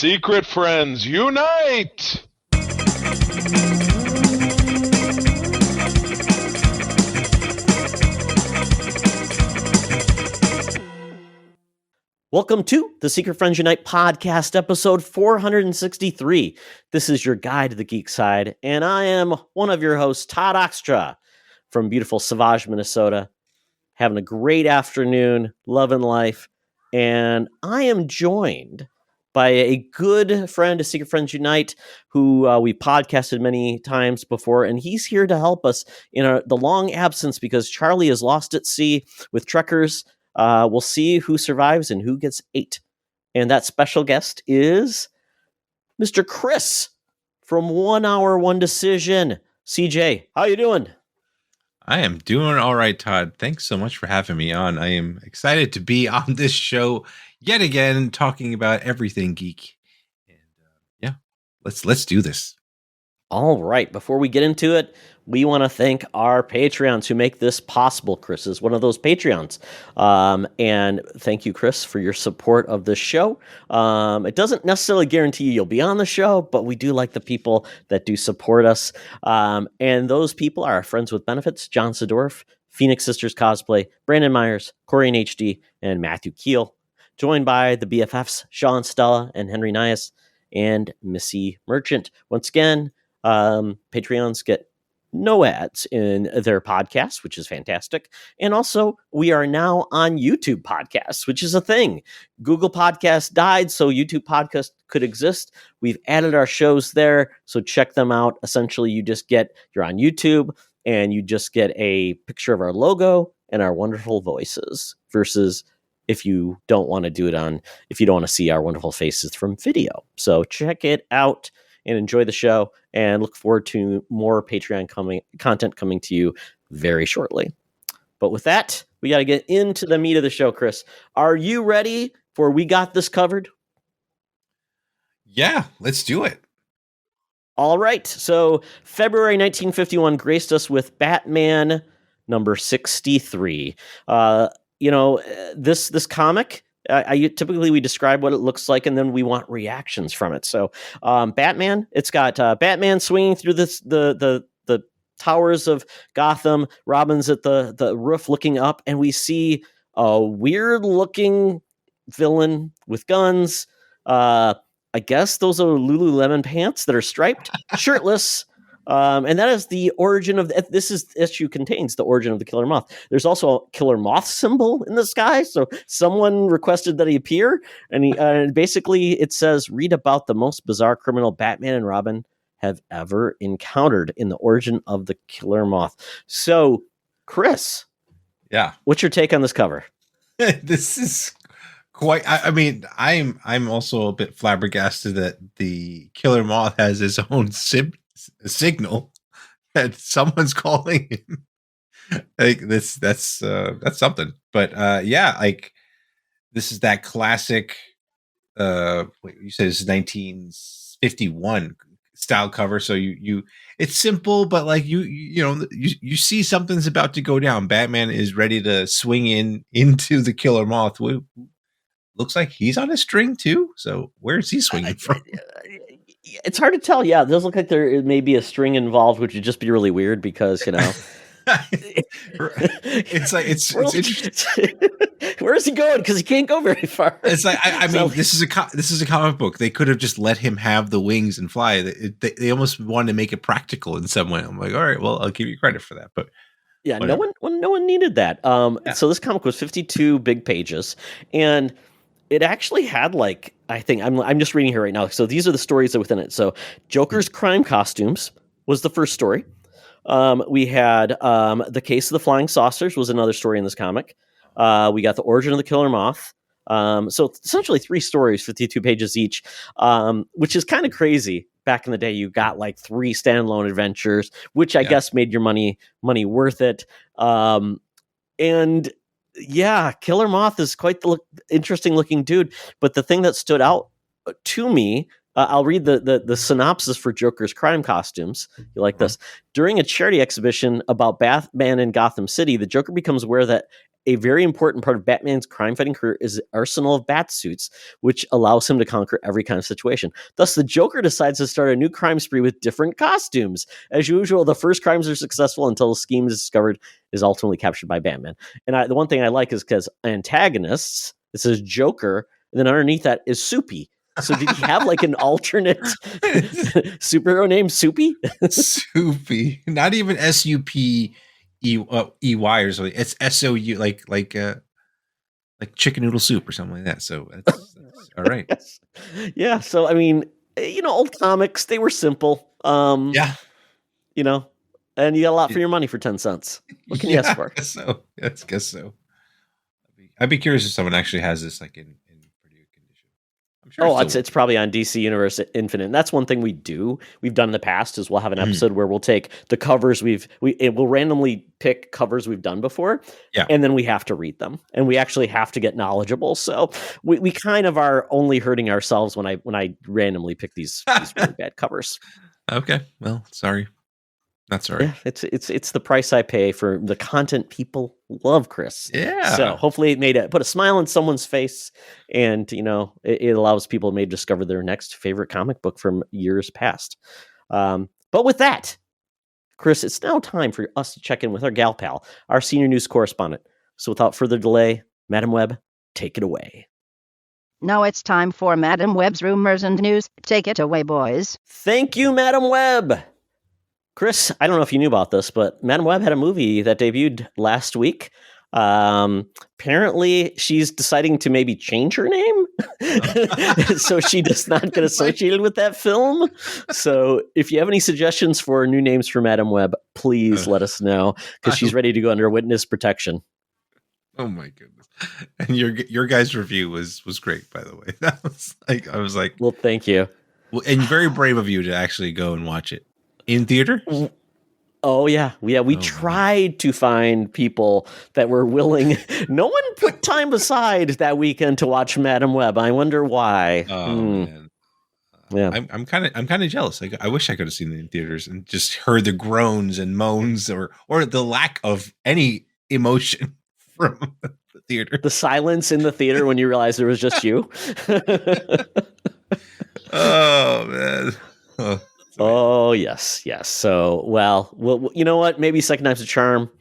Secret friends, unite! Welcome to the Secret Friends Unite podcast, episode 463. This is your guide to the geek side, and I am one of your hosts, Todd Oxtra, from beautiful Savage, Minnesota. Having a great afternoon, loving life, and I am joined by a good friend of Secret Friends Unite, who we podcasted many times before, and he's here to help us in the long absence because Charlie is lost at sea with trekkers. We'll see who survives and who gets ate. And that special guest is Mr. Chris from 1 Hour, One Decision. CJ, how you doing? I am doing all right, Todd. Thanks so much for having me on. I am excited to be on this show yet again, talking about everything geek. And yeah, let's do this. All right. Before we get into it, we want to thank our Patreons who make this possible. Chris is one of those Patreons. And thank you, Chris, for your support of this show. It doesn't necessarily guarantee you'll be on the show, but we do like the people that do support us. And those people are our friends with benefits, John Sedorf, Phoenix Sisters Cosplay, Brandon Myers, Corey in HD, and Matthew Keel. Joined by the BFFs, Sean Stella and Henry Nias, and Missy Merchant. Once again, Patreons get no ads in their podcasts, which is fantastic. And also, we are now on YouTube podcasts, which is a thing. Google Podcasts died, so YouTube Podcasts could exist. We've added our shows there, so check them out. Essentially, you're on YouTube, and you just get a picture of our logo and our wonderful voices, versus if you don't want to see our wonderful faces from video. So check it out and enjoy the show, and look forward to more Patreon content coming to you very shortly. But with that, we got to get into the meat of the show, Chris. Are you ready for We Got This Covered? Yeah, let's do it. All right. So February 1951 graced us with Batman number 63. This comic, we describe what it looks like, and then we want reactions from it. So, Batman, it's got Batman swinging through the towers of Gotham. Robin's at the roof looking up, and we see a weird looking villain with guns. I guess those are Lululemon pants that are striped, shirtless. And that is the origin of this issue contains the origin of the Killer Moth. There's also a Killer Moth symbol in the sky, so someone requested that he appear, and basically it says, read about the most bizarre criminal Batman and Robin have ever encountered in the origin of the Killer Moth. So, Chris, yeah, what's your take on this cover? This is quite. I mean, I'm also a bit flabbergasted that the Killer Moth has his own signal that someone's calling him. Like that's something. But yeah, like this is that classic you said this is 1951 style cover, so you it's simple, but like you see something's about to go down. Batman is ready to swing into the Killer Moth. Looks like he's on a string too, so where is he swinging from? It's hard to tell. Yeah, it does look like there may be a string involved, which would just be really weird because, it's like it's interesting. Where is he going? Because he can't go very far. It's like I mean, this is a comic book. They could have just let him have the wings and fly. They almost wanted to make it practical in some way. I'm like, all right, well, I'll give you credit for that. But yeah, whatever. No one needed that. Yeah. So this comic was 52 big pages, and it actually had I'm just reading here right now. So these are the stories that within it. So Joker's crime costumes was the first story. We had the case of the flying saucers was another story in this comic. We got the origin of the Killer Moth. So essentially 3 stories, 52 pages each, which is kind of crazy. Back in the day, you got like 3 standalone adventures, which I guess made your money worth it. And yeah, Killer Moth is quite the interesting looking dude. But the thing that stood out to me, I'll read the synopsis for Joker's crime costumes. You like this? During a charity exhibition about Batman in Gotham City, the Joker becomes aware that a very important part of Batman's crime-fighting career is the arsenal of bat suits, which allows him to conquer every kind of situation. Thus, the Joker decides to start a new crime spree with different costumes. As usual, the first crimes are successful until the scheme is discovered, is ultimately captured by Batman. And the one thing I like is because antagonists, it says Joker, and then underneath that is Soupy. So did he have like an alternate superhero named Soupy? Soupy, not even SUPEY or something. It's SOU, like chicken noodle soup or something like that. So that's all right. Yes. Yeah. So I mean, old comics, they were simple. Yeah. And you got a lot for your money for 10 cents. What can you ask for? So I guess so. I'd be curious if someone actually has this like in pretty good condition. I'm sure. It's probably on DC Universe Infinite. And that's one thing we've done in the past is we'll have an episode where we'll take the covers we'll randomly pick covers we've done before. Yeah. And then we have to read them, and we actually have to get knowledgeable. So we kind of are only hurting ourselves when I randomly pick these really bad covers. Okay. Well, sorry. Not sorry. Yeah, it's the price I pay for the content people love, Chris. Yeah. So hopefully it put a smile on someone's face, and it allows people to discover their next favorite comic book from years past. But with that, Chris, it's now time for us to check in with our gal pal, our senior news correspondent. So without further delay, Madam Webb, take it away. Now it's time for Madam Webb's rumors and news. Take it away, boys. Thank you, Madam Webb. Chris, I don't know if you knew about this, but Madam Webb had a movie that debuted last week. Apparently, she's deciding to maybe change her name, so she does not get associated with that film. So if you have any suggestions for new names for Madam Webb, please let us know, because she's ready to go under witness protection. Oh my goodness! And your guys' review was great, by the way. That was I was like, well, thank you. Well, and very brave of you to actually go and watch it in theater. Oh yeah. We tried to find people that were willing. No one put time aside that weekend to watch Madam Webb. I wonder why. Oh man. Yeah, I'm kind of jealous. I wish I could have seen it in theaters and just heard the groans and moans or the lack of any emotion from the theater. The silence in the theater when you realized there was just you. Oh man. Oh yes. So well, you know what? Maybe second time's a charm,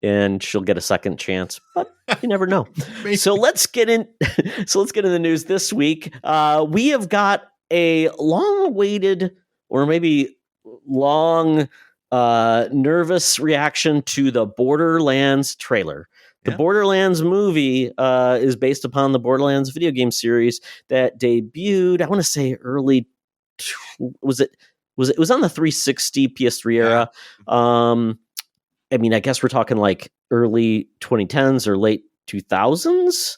and she'll get a second chance. But you never know. So let's get in. The news this week. We have got a long-awaited, or maybe long, nervous reaction to the Borderlands trailer. The Borderlands movie is based upon the Borderlands video game series that debuted, I want to say early. Was it on the 360 PS3 era? I mean, I guess we're talking like early 2010s or late 2000s.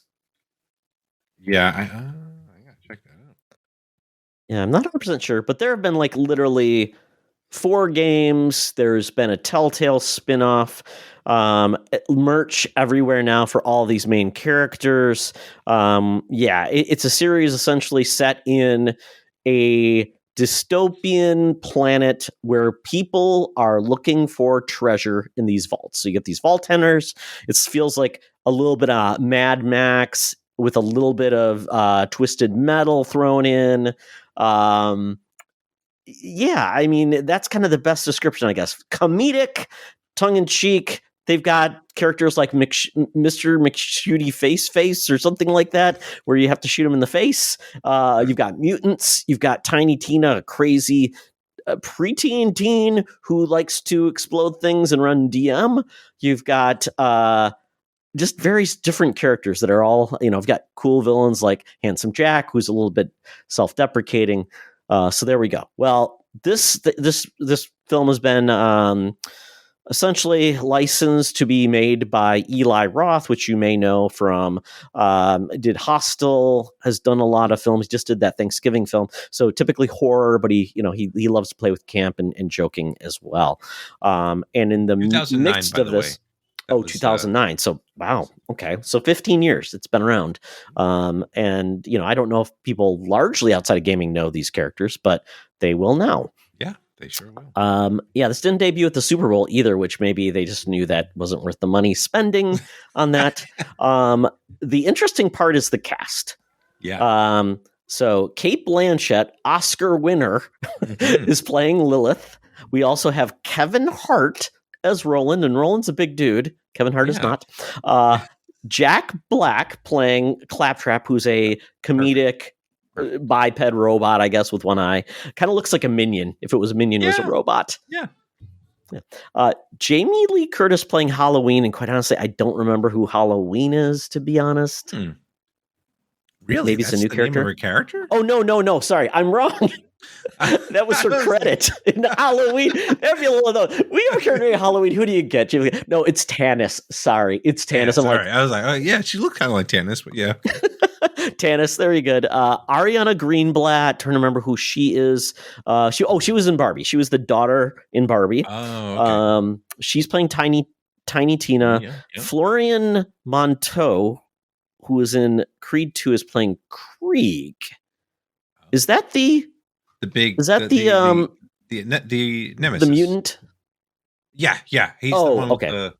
Yeah, I gotta check that out. Yeah, I'm not 100% sure, but there have been like literally 4 games. There's been a Telltale spinoff, merch everywhere now for all these main characters. It's a series essentially set in a dystopian planet where people are looking for treasure in these vaults. So you get these vault hunters. It feels like a little bit of Mad Max with a little bit of Twisted Metal thrown in. I mean, that's kind of the best description, I guess. Comedic, tongue-in-cheek. They've got characters like Mr. McShooty Face or something like that, where you have to shoot him in the face. You've got mutants. You've got Tiny Tina, a crazy preteen teen who likes to explode things and run DM. You've got just various different characters that are all, I've got cool villains like Handsome Jack, who's a little bit self-deprecating. So there we go. Well, this film has been essentially licensed to be made by Eli Roth, which you may know from did Hostel, has done a lot of films, just did that Thanksgiving film. So typically horror, but he loves to play with camp and joking as well. And in the midst of this, 2009. So wow, okay, so 15 years it's been around. And I don't know if people largely outside of gaming know these characters, but they will now. Yeah, They sure will. Yeah, this didn't debut at the Super Bowl either, which maybe they just knew that wasn't worth the money spending on that. The interesting part is the cast. Yeah. So Kate Blanchett, Oscar winner, is playing Lilith. We also have Kevin Hart as Roland, and Roland's a big dude. Kevin Hart is not. Jack Black playing Claptrap, who's a comedic biped robot, I guess, with one eye. Kind of looks like a minion if it was a minion was a robot. Yeah. Jamie Lee Curtis playing Halloween, and quite honestly, I don't remember who Halloween is, to be honest. Really? Maybe it's a new character. Name of her character? Oh, no. Sorry, I'm wrong. That was her credit in Halloween. That'd be a little though. We have a character in Halloween. Who do you get? No, it's Tanis. Sorry, it's Tanis. I was like, oh yeah, she looked kind of like Tanis, but yeah. Tanis, very good. Ariana Greenblatt. Trying to remember who she is. She was in Barbie. She was the daughter in Barbie. Oh, okay. She's playing Tiny Tina. Yeah. Florian Monteau, who is in Creed 2, is playing Krieg. Is that the big? Is that the nemesis? The mutant? Yeah. He's the one. Okay.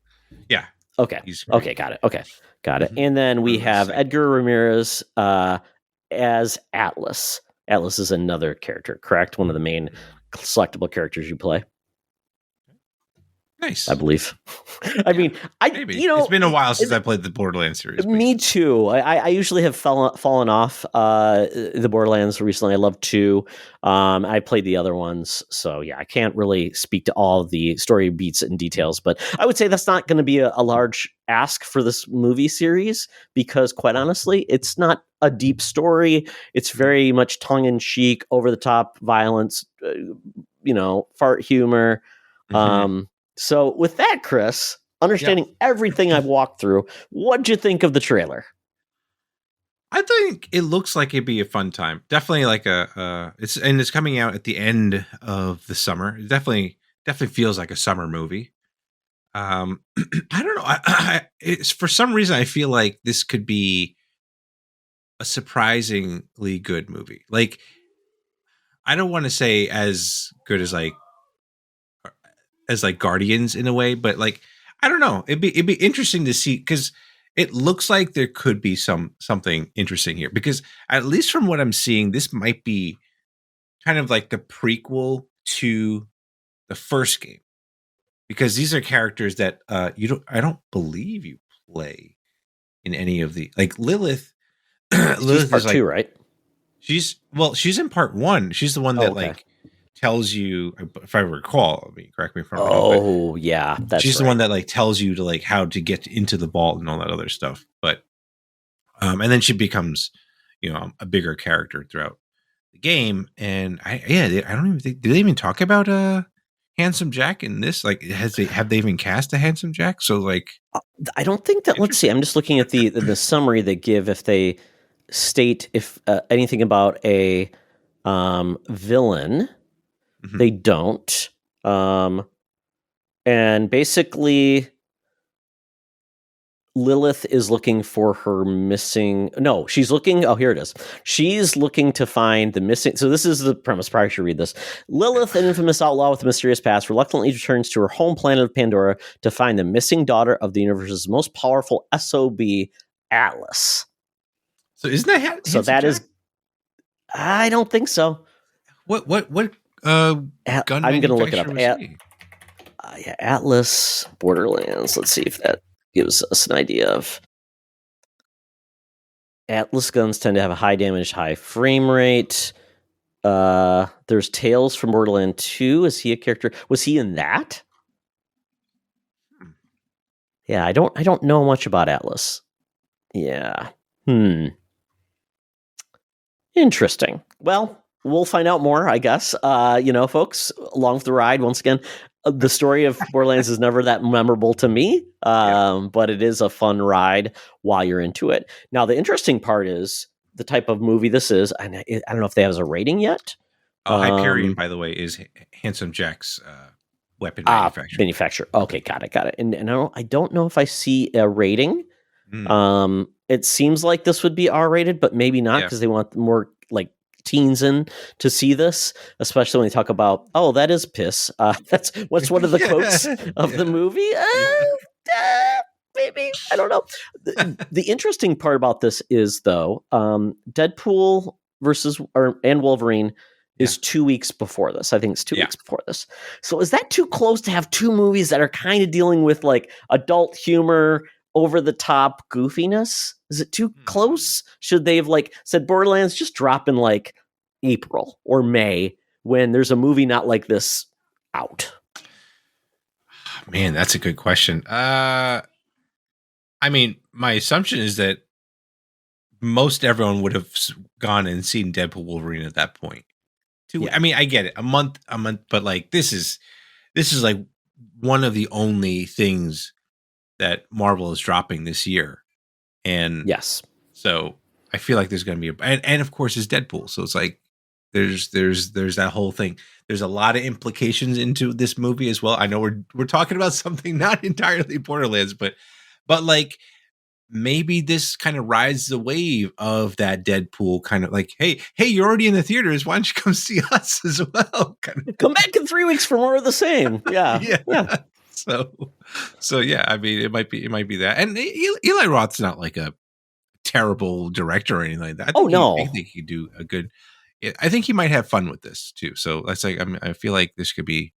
Yeah. Okay. Okay. Got it. Okay. Got it. And then we have Edgar Ramirez as Atlas. Atlas is another character, correct? One of the main selectable characters you play. Nice, I believe. I mean, maybe. It's been a while since I played the Borderlands series. Me too. I usually have fallen off the Borderlands recently. I love 2. I played the other ones, so yeah, I can't really speak to all the story beats and details. But I would say that's not going to be a large ask for this movie series because, quite honestly, it's not a deep story. It's very much tongue in cheek, over the top violence, fart humor. So with that, Chris, understanding everything I've walked through, what'd you think of the trailer? I think it looks like it'd be a fun time. Definitely like it's coming out at the end of the summer. It definitely feels like a summer movie. I don't know. It's for some reason I feel like this could be a surprisingly good movie. Like, I don't want to say as good as Guardians in a way, but like, I don't know. It'd be interesting to see because it looks like there could be something interesting here because at least from what I'm seeing, this might be kind of like the prequel to the first game because these are characters that I don't believe you play in any of the like Lilith. Lilith part is 2, right? She's in part 1. She's the one that like tells you, if I recall, correct me if I'm wrong. Yeah, she's the one that like tells you to like how to get into the vault and all that other stuff. But and then she becomes, a bigger character throughout the game. And I don't even think, did they even talk about Handsome Jack in this? Like, have they even cast a Handsome Jack? So like, I don't think that. Let's see. I'm just looking at the summary they give if they state if anything about a villain. They don't. And basically, Lilith is looking for her missing... No, she's looking... Oh, here it is. She's looking to find the missing... So this is the premise. Probably should read this. Lilith, an infamous outlaw with a mysterious past, reluctantly returns to her home planet of Pandora to find the missing daughter of the universe's most powerful SOB, Atlas. So isn't that... So that is... I don't think so. What gun I'm going to look it up. Atlas Borderlands. Let's see if that gives us an idea of. Atlas guns tend to have a high damage, high frame rate. There's Tales from Borderlands 2. Is he a character? Was he in that? Yeah, I don't know much about Atlas. Yeah. Interesting. Well, we'll find out more, I guess. Folks, along for the ride. Once again, the story of Borderlands is never that memorable to me, but it is a fun ride while you're into it. Now, the interesting part is the type of movie this is. I don't know if they have a rating yet. Hyperion, by the way, is Handsome Jack's weapon manufacturer. Okay, got it. And I don't know if I see a rating. It seems like this would be R-rated, but maybe not because they want more like teens in to see this, especially when they talk about, oh, that is piss. That's what's one of the quotes of the movie. Maybe, I don't know. The interesting part about this is, though, Deadpool and Wolverine is 2 weeks before this. I think it's 2 weeks before this. So is that too close to have two movies that are kind of dealing with like adult humor, over the top goofiness? Is it too close? Should they have like said Borderlands just drop in like April or May when there's a movie not like this out? Man, that's a good question. I mean, my assumption is that most everyone would have gone and seen Deadpool Wolverine at that point. I mean, I get it. A month, but like this is like one of the only things that Marvel is dropping this year. And yes, so I feel like there's going to be and of course it's Deadpool. So it's like there's that whole thing. There's a lot of implications into this movie as well. I know we're talking about something not entirely Borderlands, but like maybe this kind of rides the wave of that Deadpool kind of like, hey, you're already in the theaters. Why don't you come see us as well? Kind of. Come back in 3 weeks for more of the same. Yeah. yeah. So yeah, I mean, it might be that. And Eli Roth's not like a terrible director or anything like that. I think he could do a good. I think he might have fun with this too. So that's like, I feel like this could be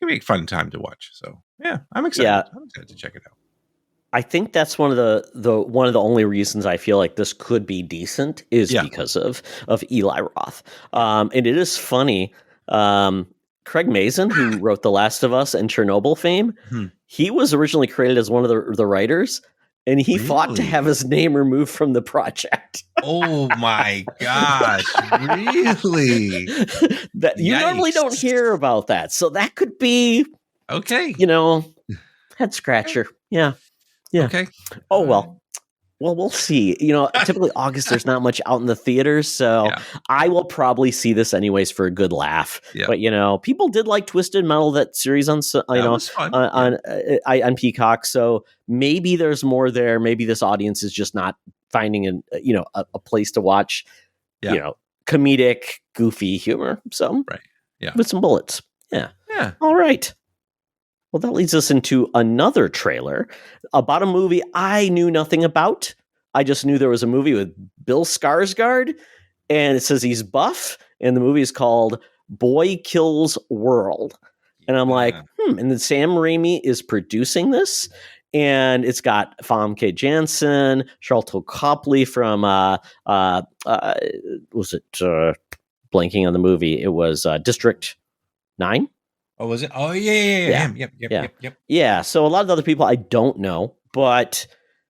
a fun time to watch. So yeah, I'm excited. Yeah. I'm excited to check it out. I think that's one of the only reasons I feel like this could be decent is because of Eli Roth. And it is funny. Craig Mazin, who wrote The Last of Us and Chernobyl fame, he was originally created as one of the writers, and he fought to have his name removed from the project. Oh my gosh, really? That you normally don't hear about that. So that could be okay. Head scratcher. Yeah. Okay. Oh, well, we'll see. Typically August, there's not much out in the theaters, so I will probably see this anyways for a good laugh. Yeah. But people did like Twisted Metal, that series on Peacock. So maybe there's more there. Maybe this audience is just not finding a place to watch. Comedic, goofy humor. So with some bullets. Yeah. All right. Well, that leads us into another trailer about a movie I knew nothing about. I just knew there was a movie with Bill Skarsgård, and it says he's buff, and the movie is called Boy Kills World. And I'm like, and then Sam Raimi is producing this, and it's got Famke Janssen, Sharlto Copley from, blanking on the movie? It was District 9? Oh, was it? Oh, yeah. Yep. Yeah, so a lot of other people I don't know, but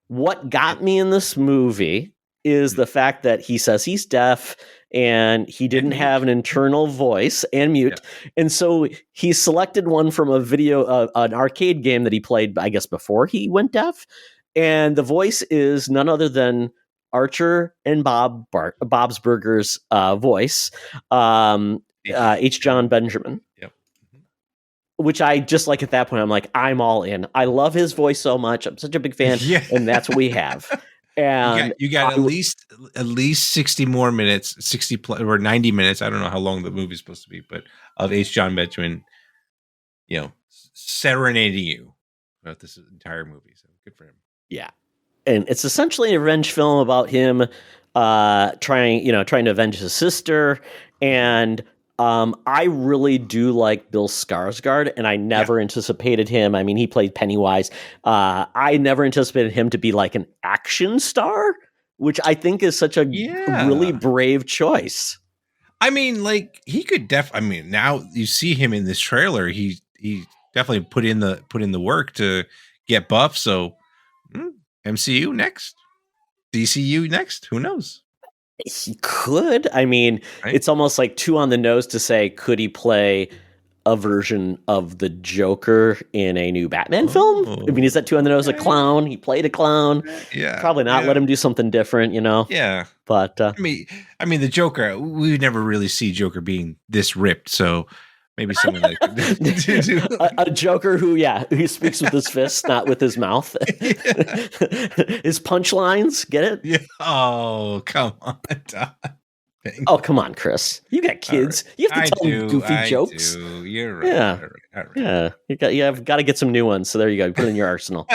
what got me in this movie is the fact that he says he's deaf and he didn't have an internal voice and mute. Yeah. And so he selected one from a video, an arcade game that he played, I guess, before he went deaf. And the voice is none other than Archer and Bob's Burgers' voice, H. John Benjamin. Yep. Which I just like at that point, I'm like, I'm all in. I love his voice so much. I'm such a big fan. Yeah. And that's what we have. And you got at least 60 more minutes, 60 or 90 minutes. I don't know how long the movie's supposed to be, but of H. John Benjamin, serenading you about this entire movie. So good for him. Yeah. And it's essentially a revenge film about him trying to avenge his sister. And I really do like Bill Skarsgård, and I never anticipated him. I mean, he played Pennywise. I never anticipated him to be like an action star, which I think is such a really brave choice. I mean, like he could now you see him in this trailer. He definitely put in the work to get buff. So MCU next, DCU next. Who knows? He could. I mean, It's almost like too on the nose to say, could he play a version of the Joker in a new Batman film? I mean, is that too on the nose? A clown? He played a clown. Yeah. Probably not. Let him do something different, Yeah. But I mean, the Joker, we never really see Joker being this ripped. So maybe someone like a Joker who speaks with his fists, not with his mouth. His punchlines, get it? Yeah. Oh, come on, Todd. Oh, come on, Chris. You got kids. You have to tell them goofy jokes. You're right. Yeah. All right. Yeah, you've got to get some new ones. So there you go. Put it in your arsenal.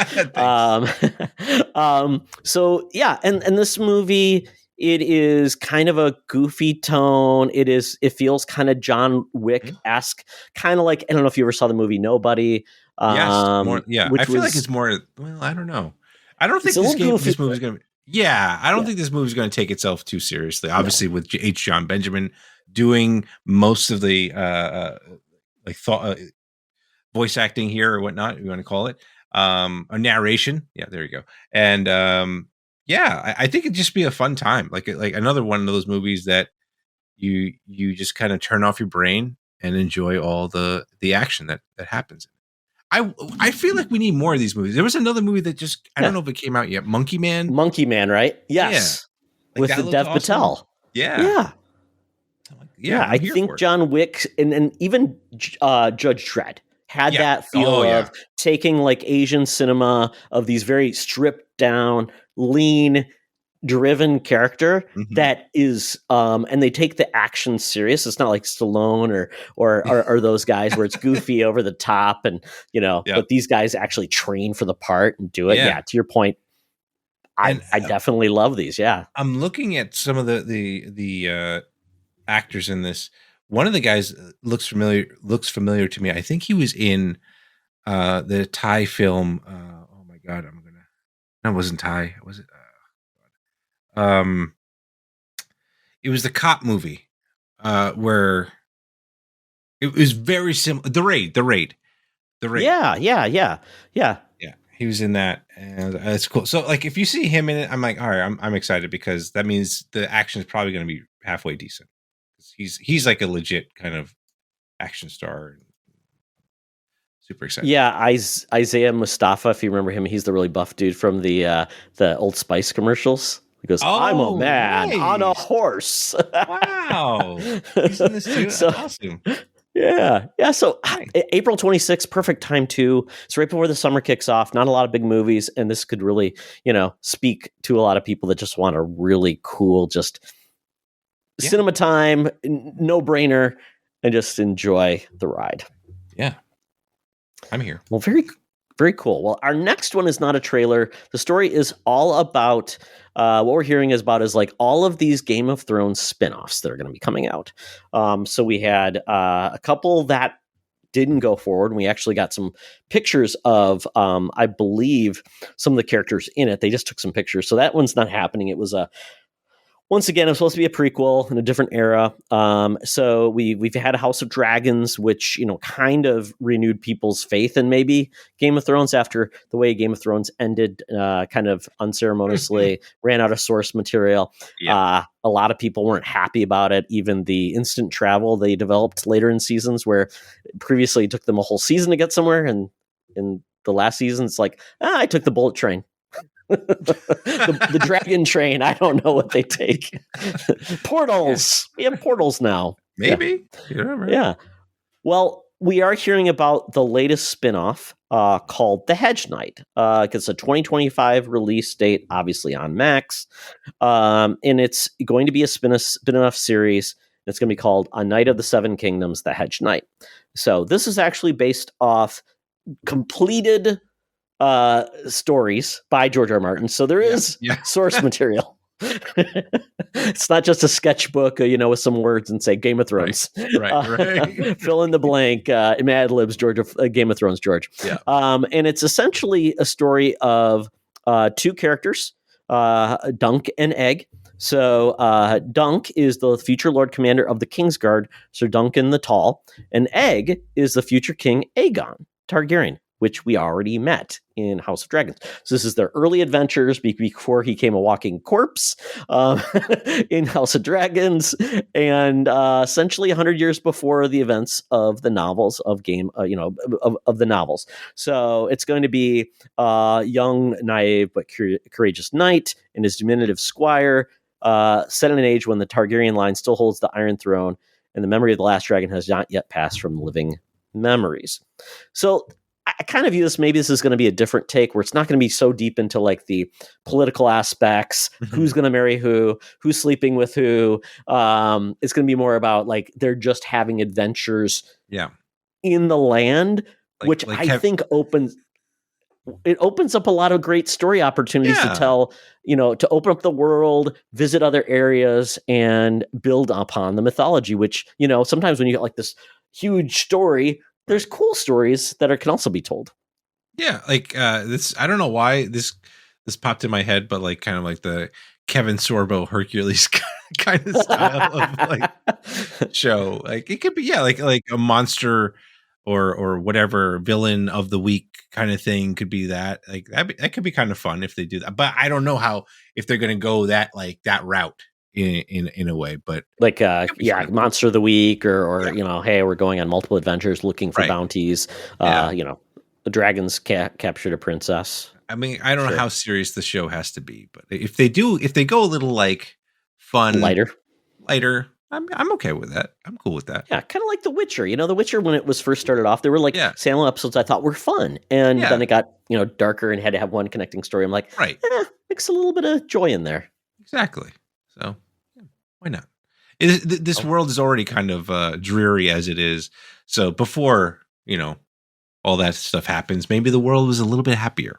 So yeah, and this movie, it is kind of a goofy tone. It feels kind of John Wick-esque, kind of like, I don't know if you ever saw the movie Nobody. Yes, yeah. I feel like it's more. Well, I don't know. I don't think this movie's going to. Yeah, I don't think this movie's going to take itself too seriously. Obviously, with H. John Benjamin doing most of the voice acting here or whatnot, you want to call it, a narration. Yeah, there you go. And I think it'd just be a fun time, like another one of those movies that you just kind of turn off your brain and enjoy all the action that happens. I feel like we need more of these movies. There was another movie that just, I don't know if it came out yet. Monkey Man, right? Yes. Yeah. With the Dev Patel. Yeah. I think John Wick and even Judge Dredd had that feel of taking like Asian cinema of these very stripped down, lean, driven character that is and they take the action serious. It's not like Stallone or those guys where it's goofy over the top and but these guys actually train for the part and do it. Yeah, to your point, I definitely love these. Yeah, I'm looking at some of the actors in this. One of the guys looks familiar to me. I think he was in the Thai film. Oh my god, that wasn't Thai, was it? It was the cop movie where it was very similar. The raid. Yeah. He was in that, and it's cool. So, like, if you see him in it, I'm like, all right, I'm excited because that means the action is probably going to be halfway decent. He's like a legit kind of action star. Super excited. Yeah, Isaiah Mustafa, if you remember him, he's the really buff dude from the Old Spice commercials. He goes, I'm a man on a horse. Wow. He's in this too? So, awesome. Yeah. So April 26th, perfect time too. It's right before the summer kicks off. Not a lot of big movies. And this could really, speak to a lot of people that just want a really cool, just cinema time, no brainer, and just enjoy the ride. Yeah. I'm here. Well, very, very cool. Well, our next one is not a trailer. The story is all about what we're hearing is like all of these Game of Thrones spinoffs that are going to be coming out. So we had a couple that didn't go forward. And we actually got some pictures of, I believe, some of the characters in it. They just took some pictures. So that one's not happening. It was once again, it was supposed to be a prequel in a different era. So we've had House of Dragons, which kind of renewed people's faith in maybe Game of Thrones after the way Game of Thrones ended, kind of unceremoniously, ran out of source material. Yeah. A lot of people weren't happy about it. Even the instant travel they developed later in seasons, where previously it took them a whole season to get somewhere, and in the last season, it's like, I took the bullet train. the dragon train. I don't know what they take. Portals. We have portals now. Maybe. Yeah. Well, we are hearing about the latest spinoff called The Hedge Knight. It's a 2025 release date, obviously on Max. And it's going to be a spin-off series. It's going to be called A Knight of the Seven Kingdoms, The Hedge Knight. So this is actually based off completed stories by George R. Martin. So there is source material. It's not just a sketchbook, with some words and say Game of Thrones. Right. Fill in the blank. Mad Libs, George of Game of Thrones, George. Yeah. And it's essentially a story of two characters, Dunk and Egg. So Dunk is the future Lord Commander of the Kingsguard, Sir Duncan the Tall, and Egg is the future King Aegon Targaryen, which we already met in House of Dragons. So this is their early adventures before he became a walking corpse in House of Dragons, and essentially 100 years before the events of the novels of of the novels. So it's going to be a young, naive, but courageous knight and his diminutive squire, set in an age when the Targaryen line still holds the Iron Throne, and the memory of the last dragon has not yet passed from living memories. So I kind of view this, maybe this is going to be a different take where it's not going to be so deep into like the political aspects, who's going to marry who's sleeping with who. It's going to be more about like they're just having adventures in the land, which I think opens up a lot of great story opportunities to tell, to open up the world, visit other areas, and build upon the mythology, which, sometimes when you get like this huge story, there's cool stories that can also be told. Yeah, like this, I don't know why this popped in my head, but like kind of like the Kevin Sorbo Hercules kind of style of like show. Like it could be, like a monster or whatever villain of the week kind of thing could be that. Like that could be kind of fun if they do that. But I don't know if they're going to go that route in a way. But like monster of the week or hey, we're going on multiple adventures looking for bounties. The dragons captured a princess. I mean, I don't know how serious the show has to be, but if they go a little like fun, lighter, I'm okay with that. I'm cool with that. Yeah, kind of like The Witcher. The Witcher, when it was first started off, there were like standalone episodes I thought were fun, and then it got darker and had to have one connecting story. I'm like, mix a little bit of joy in there. Exactly. So why not? This world is already kind of dreary as it is. So before all that stuff happens, maybe the world was a little bit happier.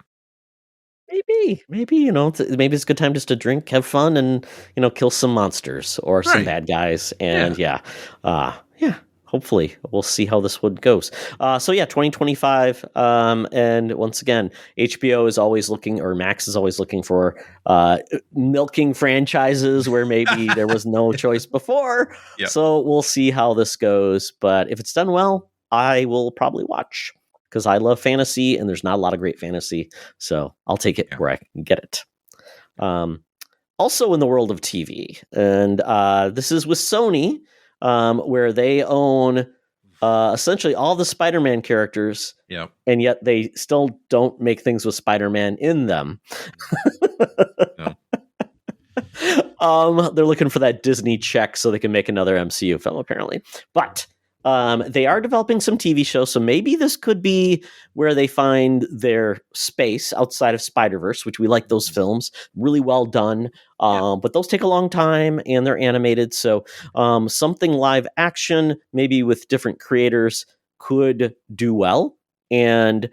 Maybe maybe it's a good time just to drink, have fun, and kill some monsters or some bad guys, and hopefully we'll see how this one goes. 2025, and once again, HBO is always looking, or Max is always looking for milking franchises where maybe there was no choice before. So we'll see how this goes, but if it's done well, I will probably watch. Because I love fantasy, and there's not a lot of great fantasy, so I'll take it where I can get it. Also in the world of TV, and this is with Sony, where they own essentially all the Spider-Man characters, and yet they still don't make things with Spider-Man in them. They're looking for that Disney check so they can make another MCU film, apparently. But they are developing some TV shows, so maybe this could be where they find their space outside of Spider-Verse, which we like those films, really well done. But those take a long time, and they're animated, so something live action, maybe with different creators, could do well. And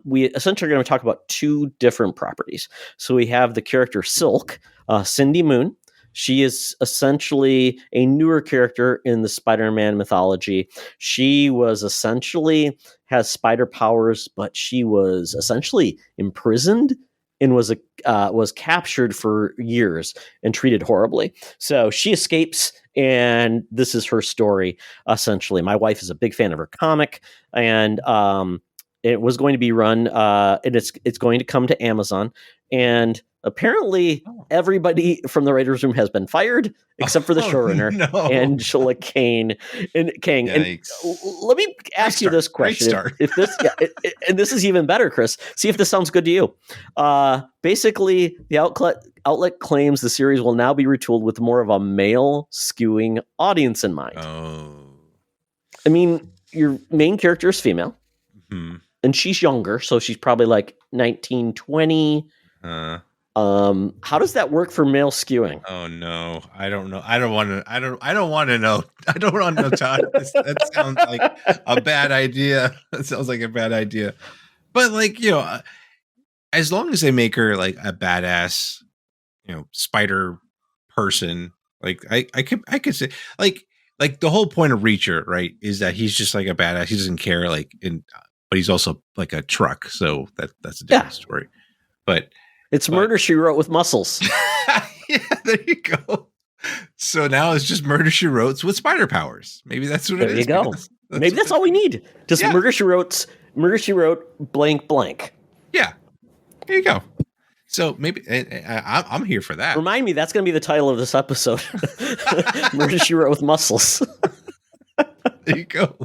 we essentially are going to talk about two different properties. So we have the character Silk, Cindy Moon. She is essentially a newer character in the Spider-Man mythology. She was has spider powers, but she was essentially imprisoned and was captured for years and treated horribly. So she escapes, and this is her story, essentially. My wife is a big fan of her comic, and it was going to be run, and it's going to come to Amazon, and apparently everybody from the writers' room has been fired except for the showrunner, Angela Kang. And let me ask you this question: if this, and this is even better, Chris. See if this sounds good to you. Basically, the outlet claims the series will now be retooled with more of a male skewing audience in mind. I mean, your main character is female, and she's younger, so she's probably like 19, 20. How does that work for male skewing? Oh no, I don't know. I don't want to know. I don't want to know, Todd. That sounds like a bad idea. That sounds like a bad idea. But like, as long as they make her like a badass, spider person, like I could say like the whole point of Reacher, right, is that he's just like a badass. He doesn't care, but he's also like a truck. So that's a different story. But it's Murder, She Wrote with muscles. Yeah, there you go. So now it's just Murder, She Wrote with spider powers. Maybe that's what it is. There you go. Maybe that's all we need. Just Murder, She Wrote, blank, blank. Yeah. There you go. So maybe I'm here for that. Remind me, that's going to be the title of this episode. Murder, She Wrote with muscles. There you go.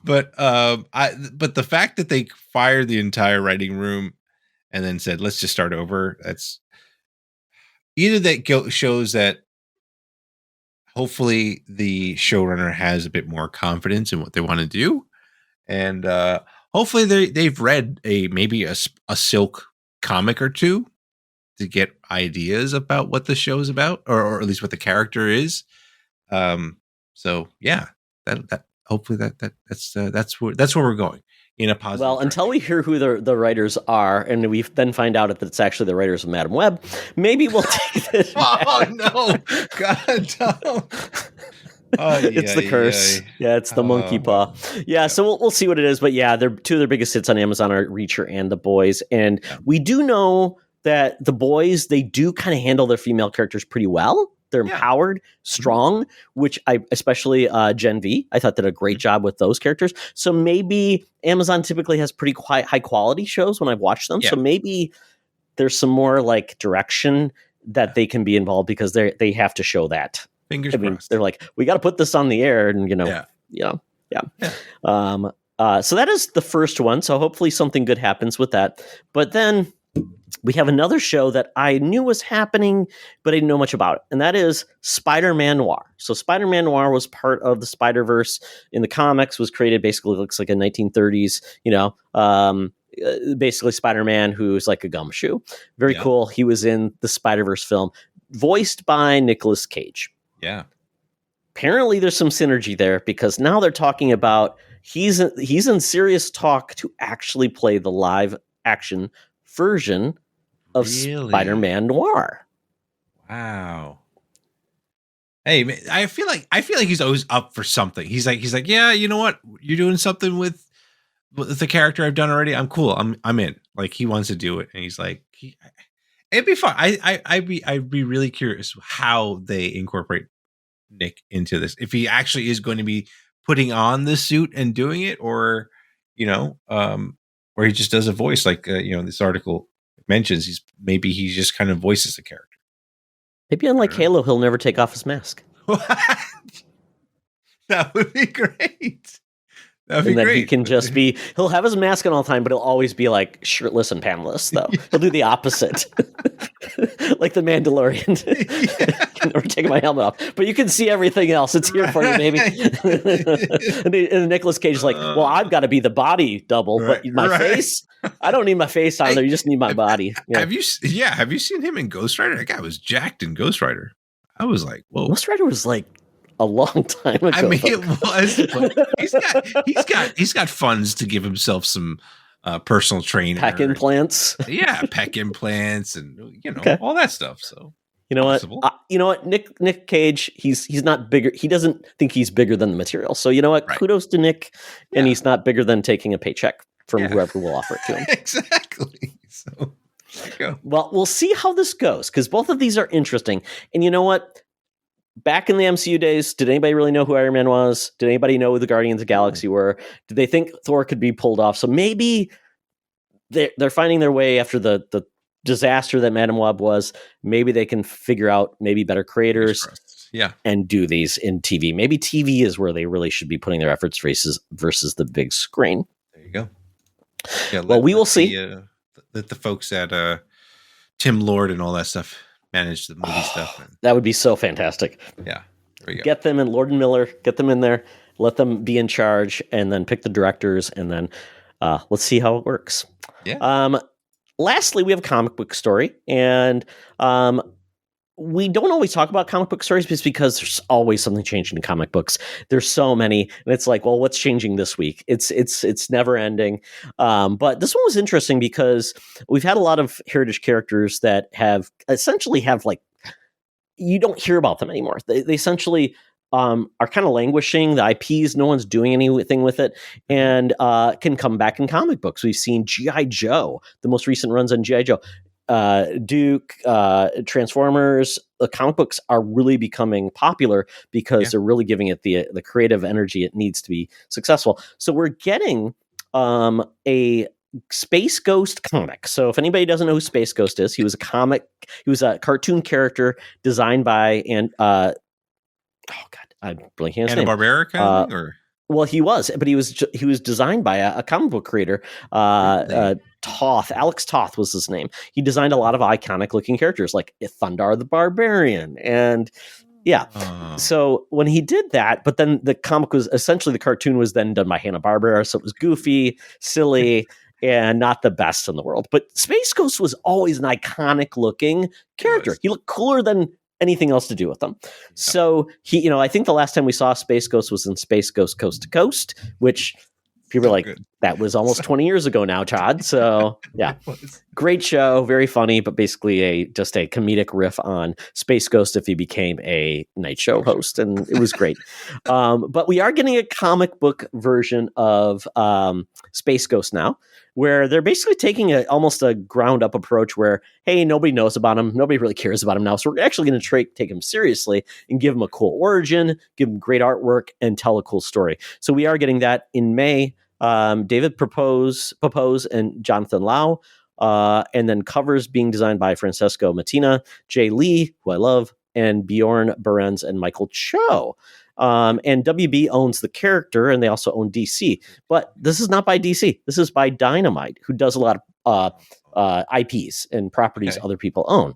But but the fact that they fired the entire writing room and then said, let's just start over. That's either that shows that hopefully the showrunner has a bit more confidence in what they want to do. And hopefully they've read maybe a Silk comic or two to get ideas about what the show is about, or at least what the character is. So yeah, that hopefully that's where we're going in a positive. Well, until we hear who the writers are, and we then find out that it's actually the writers of Madam Web, maybe we'll take this. Oh no, God, no. It's the curse. Yeah, it's the monkey paw. Yeah, so we'll see what it is. But yeah, they're two of their biggest hits on Amazon are Reacher and The Boys, and we do know that The Boys, they do kind of handle their female characters pretty well. They're empowered, strong, which I especially Gen V, I thought did a great job with those characters. So maybe Amazon typically has pretty high quality shows when I've watched them. So maybe there's some more like direction that they can be involved because they have to show that. Fingers crossed. They're like, we got to put this on the air, and so that is the first one. So hopefully something good happens with that. But then we have another show that I knew was happening, but I didn't know much about it, and that is Spider-Man Noir. So Spider-Man Noir was part of the Spider-Verse in the comics, was created basically, looks like a 1930s, basically Spider-Man who's like a gumshoe. Very cool. He was in the Spider-Verse film, voiced by Nicolas Cage. Yeah. Apparently there's some synergy there because now they're talking about he's in serious talk to actually play the live action version of Spider-Man Noir. Wow. Hey, man, I feel like he's always up for something. He's like, yeah, you know what? You're doing something with the character I've done already. I'm cool. I'm in. Like, he wants to do it, and he's like, it'd be fun. I'd be really curious how they incorporate Nick into this. If he actually is going to be putting on the suit and doing it, or or he just does a voice like this article mentions. He just kind of voices the character. Maybe unlike Halo, he'll never take off his mask. That would be great. That'd be and then great. He can just be, he'll have his mask on all the time, but he'll always be like shirtless and pantless, though. He'll do the opposite. Like the Mandalorian. Can never take my helmet off. But you can see everything else. It's here for you, baby. and Nicolas Cage is like, well, I've got to be the body double, but my face, I don't need my face on there. You just need my body. Yeah. Have you seen him in Ghost Rider? That guy was jacked in Ghost Rider. I was like, whoa. Ghost Rider was like a long time ago. I mean, it was, but he's got funds to give himself some personal training, peck implants. Yeah, peck implants, and all that stuff. So you know what? Nick Cage, he's not bigger. He doesn't think he's bigger than the material. So you know what? Right. Kudos to Nick, and he's not bigger than taking a paycheck from whoever will offer it to him. Exactly. So there you go. Well, we'll see how this goes because both of these are interesting. And you know what? Back in the MCU days, did anybody really know who Iron Man was? Did anybody know who the Guardians of the Galaxy were? Did they think Thor could be pulled off? So maybe they're finding their way after the disaster that Madam Web was. Maybe they can figure out maybe better creators and do these in TV. Maybe TV is where they really should be putting their efforts versus the big screen. There you go. Yeah, well, we will see. Let the folks at Tim Lord and all that stuff manage the movie stuff. That would be so fantastic. Yeah. There you go. Get them in, Lord and Miller, get them in there, let them be in charge, and then pick the directors, and then let's see how it works. Yeah. Lastly, we have a comic book story, and we don't always talk about comic book stories just because there's always something changing in comic books. There's so many, and it's like, well, what's changing this week? It's never ending. But this one was interesting because we've had a lot of heritage characters that have like, you don't hear about them anymore. They essentially are kind of languishing. The IPs, no one's doing anything with it, and can come back in comic books. We've seen G.I. Joe, the most recent runs on G.I. Joe. Duke, Transformers, the comic books are really becoming popular because they're really giving it the creative energy it needs to be successful. So we're getting a Space Ghost comic. So if anybody doesn't know who Space Ghost is, he was a cartoon character designed by I'm blanking on his name. Hanna-Barbera kind of thing, or? Well, he was, but he was designed by a comic book creator, Toth. Alex Toth was his name. He designed a lot of iconic looking characters like Thundar the Barbarian and Yeah. Oh. So when he did that, but then the comic was essentially the cartoon was then done by Hanna-Barbera. So it was goofy, silly, and not the best in the world. But Space Ghost was always an iconic looking character. He looked cooler than anything else to do with them. So he, you know, I think the last time we saw Space Ghost was in Space Ghost Coast to Coast, which people are like, that was almost 20 years ago now, Todd. So yeah, great show, very funny, but basically just a comedic riff on Space Ghost if he became a night show host, and it was great. But we are getting a comic book version of Space Ghost now, where they're basically taking almost a ground up approach where, hey, nobody knows about him, nobody really cares about him now, so we're actually going to take him seriously and give him a cool origin, give him great artwork, and tell a cool story. So we are getting that in May. David Propose and Jonathan Lau, and then covers being designed by Francesco Mattina, Jay Lee, who I love, and Bjorn Berens and Michael Cho. And WB owns the character, and they also own DC. But this is not by DC. This is by Dynamite, who does a lot of IPs and properties other people own.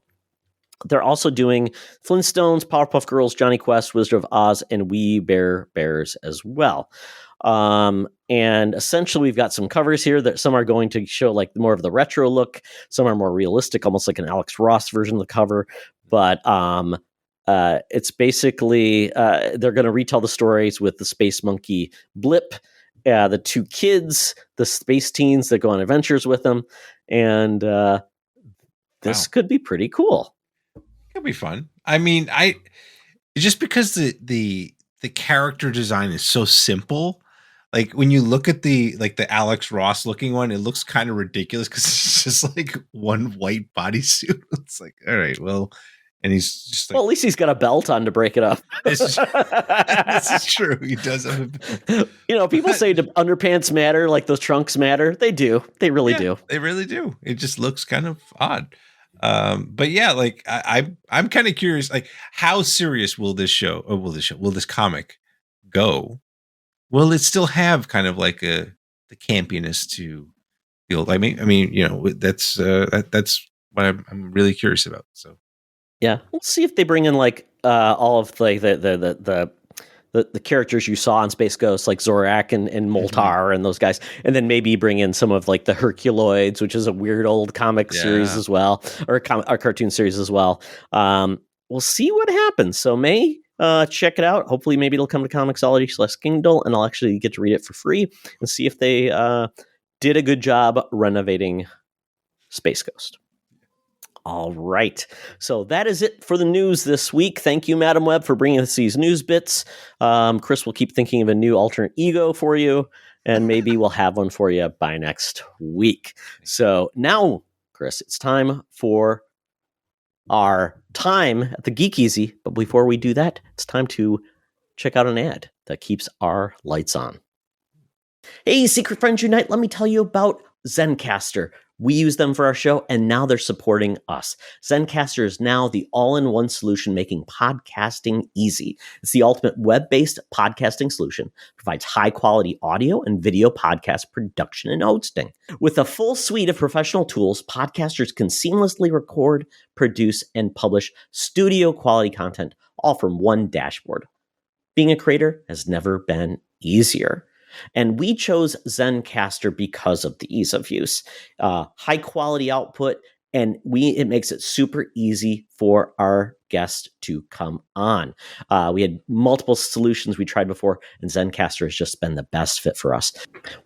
They're also doing Flintstones, Powerpuff Girls, Johnny Quest, Wizard of Oz, and We Bare Bears as well. And essentially we've got some covers here that some are going to show like more of the retro look. Some are more realistic, almost like an Alex Ross version of the cover. But it's basically they're going to retell the stories with the Space Monkey Blip, the two kids, the space teens that go on adventures with them. And this could be pretty cool. It'll be fun. I mean, just because the character design is so simple. Like when you look at the Alex Ross looking one, it looks kind of ridiculous because it's just like one white bodysuit. It's like, all right, well, and he's just like, well, at least he's got a belt on to break it up. This is true. He does have a belt. You know, people say underpants matter, like those trunks matter. They do. They really do. They really do. It just looks kind of odd. But yeah, like I'm kind of curious, like how serious will this comic go? Will it still have kind of like the campiness to the old? I mean, you know, that's what I'm really curious about. So yeah, we'll see if they bring in like all of like the characters you saw in Space Ghost, like Zorak and Moltar and those guys, and then maybe bring in some of like the Herculoids, which is a weird old comic series as well, or a cartoon series as well. We'll see what happens. So check it out. Hopefully, maybe it'll come to Comixology/Kindle, and I'll actually get to read it for free and see if they did a good job renovating Space Ghost. All right. So that is it for the news this week. Thank you, Madam Webb, for bringing us these news bits. Chris will keep thinking of a new alternate ego for you, and maybe we'll have one for you by next week. So now, Chris, it's time for our time at the Geek Easy. But before we do that, it's time to check out an ad that keeps our lights on. Hey, Secret Friends Unite, let me tell you about Zencastr. We use them for our show, and now they're supporting us. Zencastr is now the all-in-one solution making podcasting easy. It's the ultimate web-based podcasting solution. Provides high-quality audio and video podcast production and hosting. With a full suite of professional tools, podcasters can seamlessly record, produce, and publish studio-quality content, all from one dashboard. Being a creator has never been easier. And we chose Zencastr because of the ease of use, high quality output, and it makes it super easy for our guests to come on. We had multiple solutions we tried before, and Zencastr has just been the best fit for us.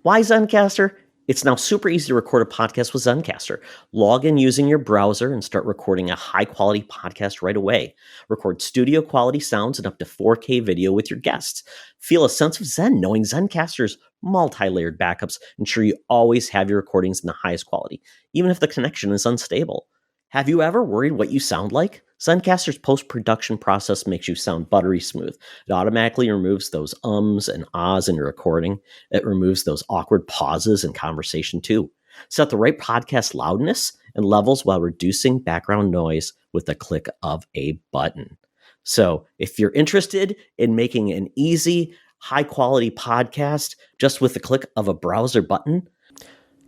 Why Zencastr? It's now super easy to record a podcast with Zencastr. Log in using your browser and start recording a high-quality podcast right away. Record studio-quality sounds and up to 4K video with your guests. Feel a sense of zen knowing Zencastr's multi-layered backups ensure you always have your recordings in the highest quality, even if the connection is unstable. Have you ever worried what you sound like? Zencastr's post-production process makes you sound buttery smooth. It automatically removes those ums and ahs in your recording. It removes those awkward pauses in conversation too. Set the right podcast loudness and levels while reducing background noise with the click of a button. So if you're interested in making an easy, high-quality podcast just with the click of a browser button,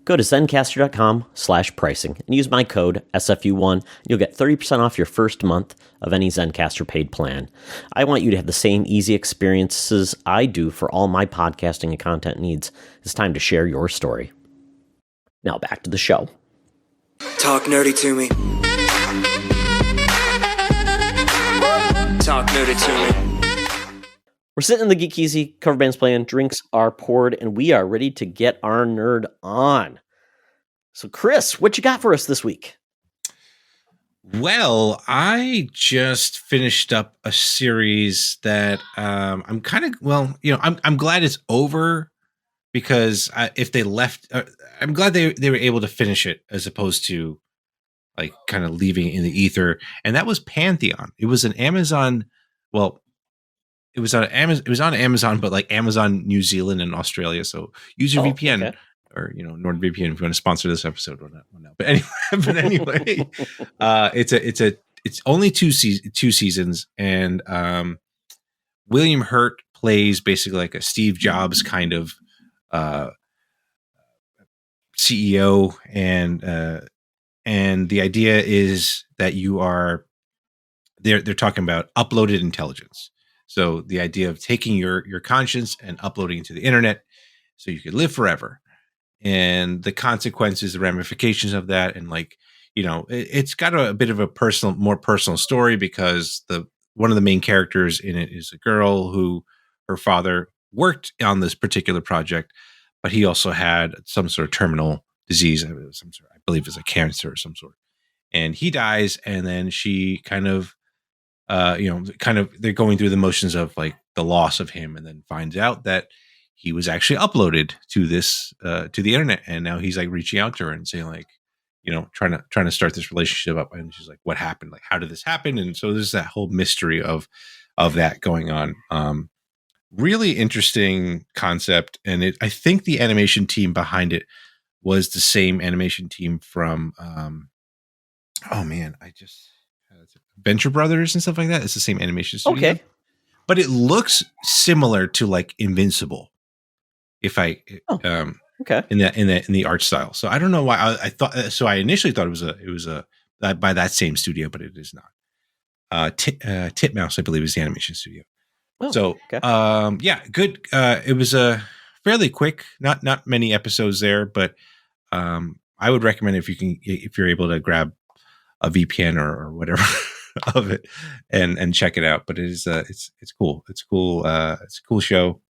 Go to Zencastr.com/pricing and use my code SFU1. You'll get 30% off your first month of any Zencastr paid plan. I want you to have the same easy experiences I do for all my podcasting and content needs. It's time to share your story. Now back to the show. Talk nerdy to me. Talk nerdy to me. We're sitting in the Geek Easy, cover band's playing, drinks are poured, and we are ready to get our nerd on. So, Chris, what you got for us this week? Well, I just finished up a series that I'm kind of I'm glad it's over because if they left, I'm glad they were able to finish it as opposed to like kind of leaving it in the ether. And that was Pantheon. It was an Amazon. Well, it was on Amazon, but like Amazon New Zealand and Australia. So use your VPN or NordVPN if you want to sponsor this episode or not. But anyway, it's only two seasons, and William Hurt plays basically like a Steve Jobs kind of CEO, and the idea is that they're talking about uploaded intelligence. So the idea of taking your conscience and uploading it to the internet so you could live forever, and the consequences, the ramifications of that. And it's got a bit of a more personal story because one of the main characters in it is a girl who her father worked on this particular project, but he also had some sort of terminal disease, I believe it's a cancer of some sort. And he dies, and then she kind of they're going through the motions of like the loss of him, and then finds out that he was actually uploaded to this to the internet, and now he's like reaching out to her and saying like, trying to start this relationship up. And she's like, what happened? Like, how did this happen? And so there's that whole mystery of that going on. Really interesting concept, and I think the animation team behind it was the same animation team from Venture Brothers and stuff like that. It's the same animation studio. Okay. But it looks similar to like Invincible. In the art style. So I don't know why I thought so. I initially thought it was by that same studio, but it is not. Titmouse, I believe, is the animation studio. Oh, so okay. Good. It was fairly quick, not many episodes there, but I would recommend if you're able to grab a VPN or whatever of it and check it out. But it's cool. It's cool. It's a cool show,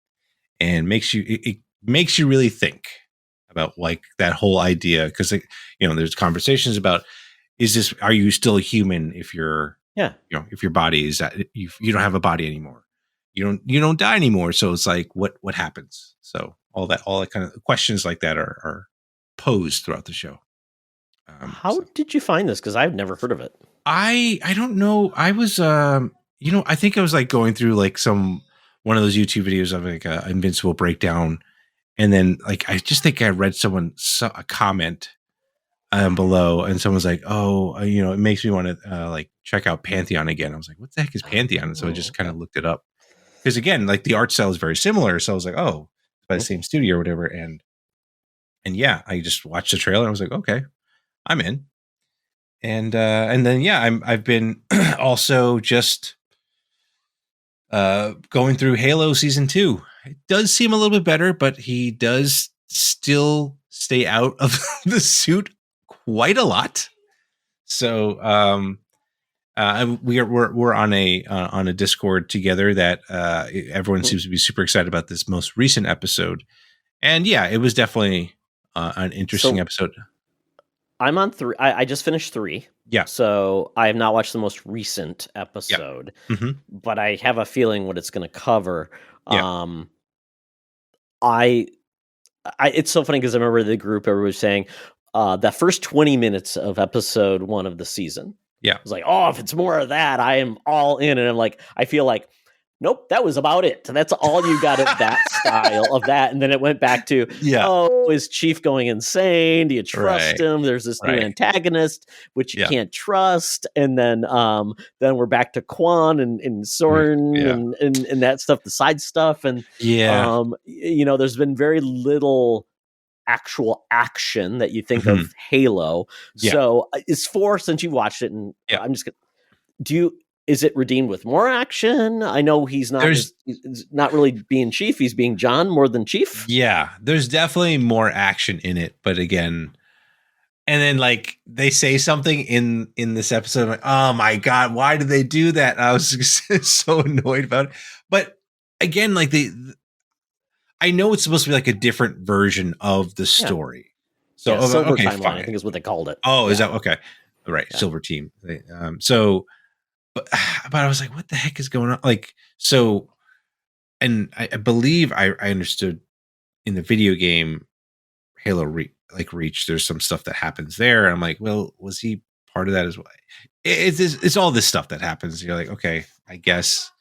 and it makes you really think about like that whole idea, because there's conversations about, are you still a human if you're if your body is that you don't have a body anymore, you don't die anymore, so it's like what happens? So all that kind of questions like that are posed throughout the show. How did you find this? Because I've never heard of it. I don't know. I was I think I was like going through like one of those YouTube videos of like a Invincible breakdown, and then like I just think I read a comment below, and someone's like, oh, it makes me want to like check out Pantheon again. I was like, what the heck is Pantheon? And so I just kind of looked it up, because again, like the art style is very similar. So I was like, oh, it's by the same studio or whatever. And yeah, I just watched the trailer and I was like, okay, I'm in. And then I've been also just going through Halo season 2. It does seem a little bit better, but he does still stay out of the suit quite a lot. So we're on a Discord together that everyone seems to be super excited about this most recent episode. And yeah, it was definitely an interesting episode. I'm on 3. I just finished 3. Yeah. So I have not watched the most recent episode, but I have a feeling what it's going to cover. Yeah. It's so funny because I remember the group, everybody was saying that first 20 minutes of episode 1 of the season. Yeah. I was like, oh, if it's more of that, I am all in. And I'm like, I feel like, nope, that was about it. That's all you got of that style of that. And then it went back to, is Chief going insane? Do you trust him? There's this new antagonist, which you can't trust. And then we're back to Quan and Soren and that stuff, the side stuff. And, there's been very little actual action that you think of Halo. Yeah. So is 4, since you watched it, and I'm just gonna, is it redeemed with more action? I know he's not really being Chief. He's being John more than Chief. Yeah, there's definitely more action in it. But again, and then like they say something in this episode, I'm like, oh my God, why did they do that? I was so annoyed about it. But again, like I know it's supposed to be like a different version of the story. So Silver okay, Timeline, fine. I think is what they called it. Oh, is that okay? Right, Silver Team. But I was like, what the heck is going on? Like, so, and I believe I understood in the video game Halo Reach, there's some stuff that happens there. And I'm like, well, was he part of that as well? It's all this stuff that happens. You're like, okay, I guess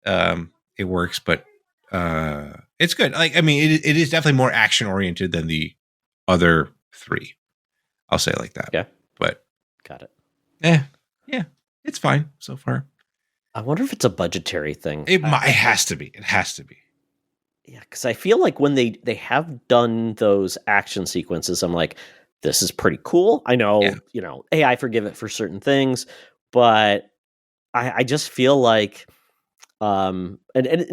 it works, but it's good. Like, I mean, it is definitely more action oriented than the other 3. I'll say it like that. Yeah. But got it. Yeah. It's fine so far. I wonder if it's a budgetary thing. It has to be. It has to be. Yeah, because I feel like when they have done those action sequences, I'm like, this is pretty cool. I know, hey, I forgive it for certain things, but I just feel like, and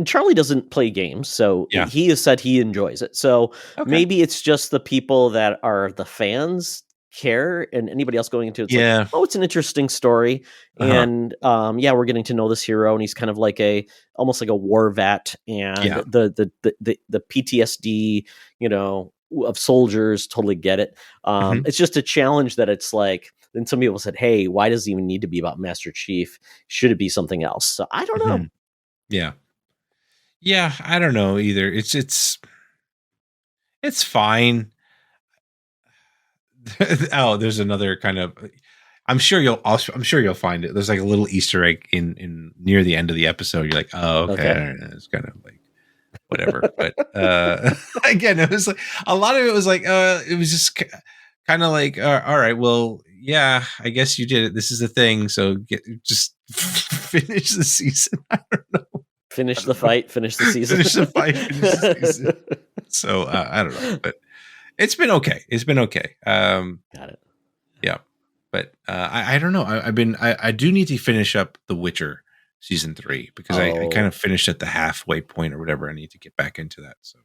Charlie doesn't play games, so he has said he enjoys it. So maybe it's just the people that are the fans care, and anybody else going into it's like, oh, it's an interesting story, and we're getting to know this hero, and he's kind of like almost like a war vet, and the PTSD of soldiers, totally get it. It's just a challenge that it's like, then some people said, hey, why does it even need to be about Master Chief? Should it be something else? So I don't know. Yeah, I don't know either. It's fine. Oh, there's another kind of. I'm sure you'll find it. There's like a little Easter egg in near the end of the episode. You're like, oh, okay. It's kind of like whatever. But again, it was like a lot of it was like it was just kind of like all right, well, yeah, I guess you did it. This is the thing. So just finish the season. I don't know. Finish the fight. Finish the season. Finish the fight. Finish the season. So I don't know, but. It's been okay. Got it. Yeah, but I don't know. I do need to finish up The Witcher season 3 because I kind of finished at the halfway point or whatever. I need to get back into that. So,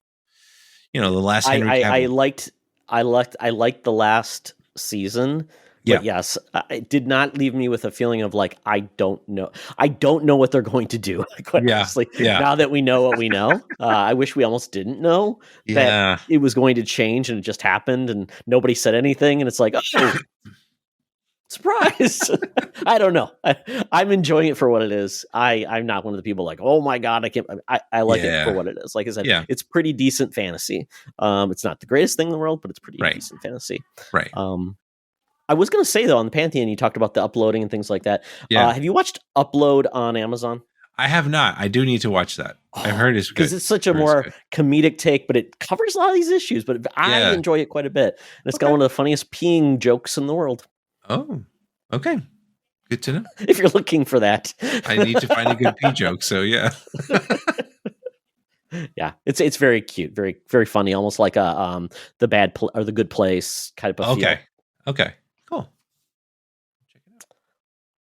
the last Henry Cavill. I liked the last season. But yes, it did not leave me with a feeling of like, I don't know what they're going to do. Quite honestly, now that we know what we know, I wish we almost didn't know that it was going to change, and it just happened, and nobody said anything, and it's like, oh, surprise! I don't know. I'm enjoying it for what it is. I'm not one of the people like, oh my God, I can't. I like it for what it is. Like I said, it's pretty decent fantasy. It's not the greatest thing in the world, but it's pretty decent fantasy. Right. I was going to say, though, on the Pantheon, you talked about the uploading and things like that. Have you watched Upload on Amazon? I have not. I do need to watch that. I've heard it's good. Because it's such a more comedic take, but it covers a lot of these issues. But I enjoy it quite a bit. And it's got one of the funniest peeing jokes in the world. Oh, okay. Good to know. If you're looking for that. I need to find a good pee joke, so yeah. Yeah, it's very cute, very, very funny, almost like a or The Good Place kind of feel. Okay. Cool. Check it out.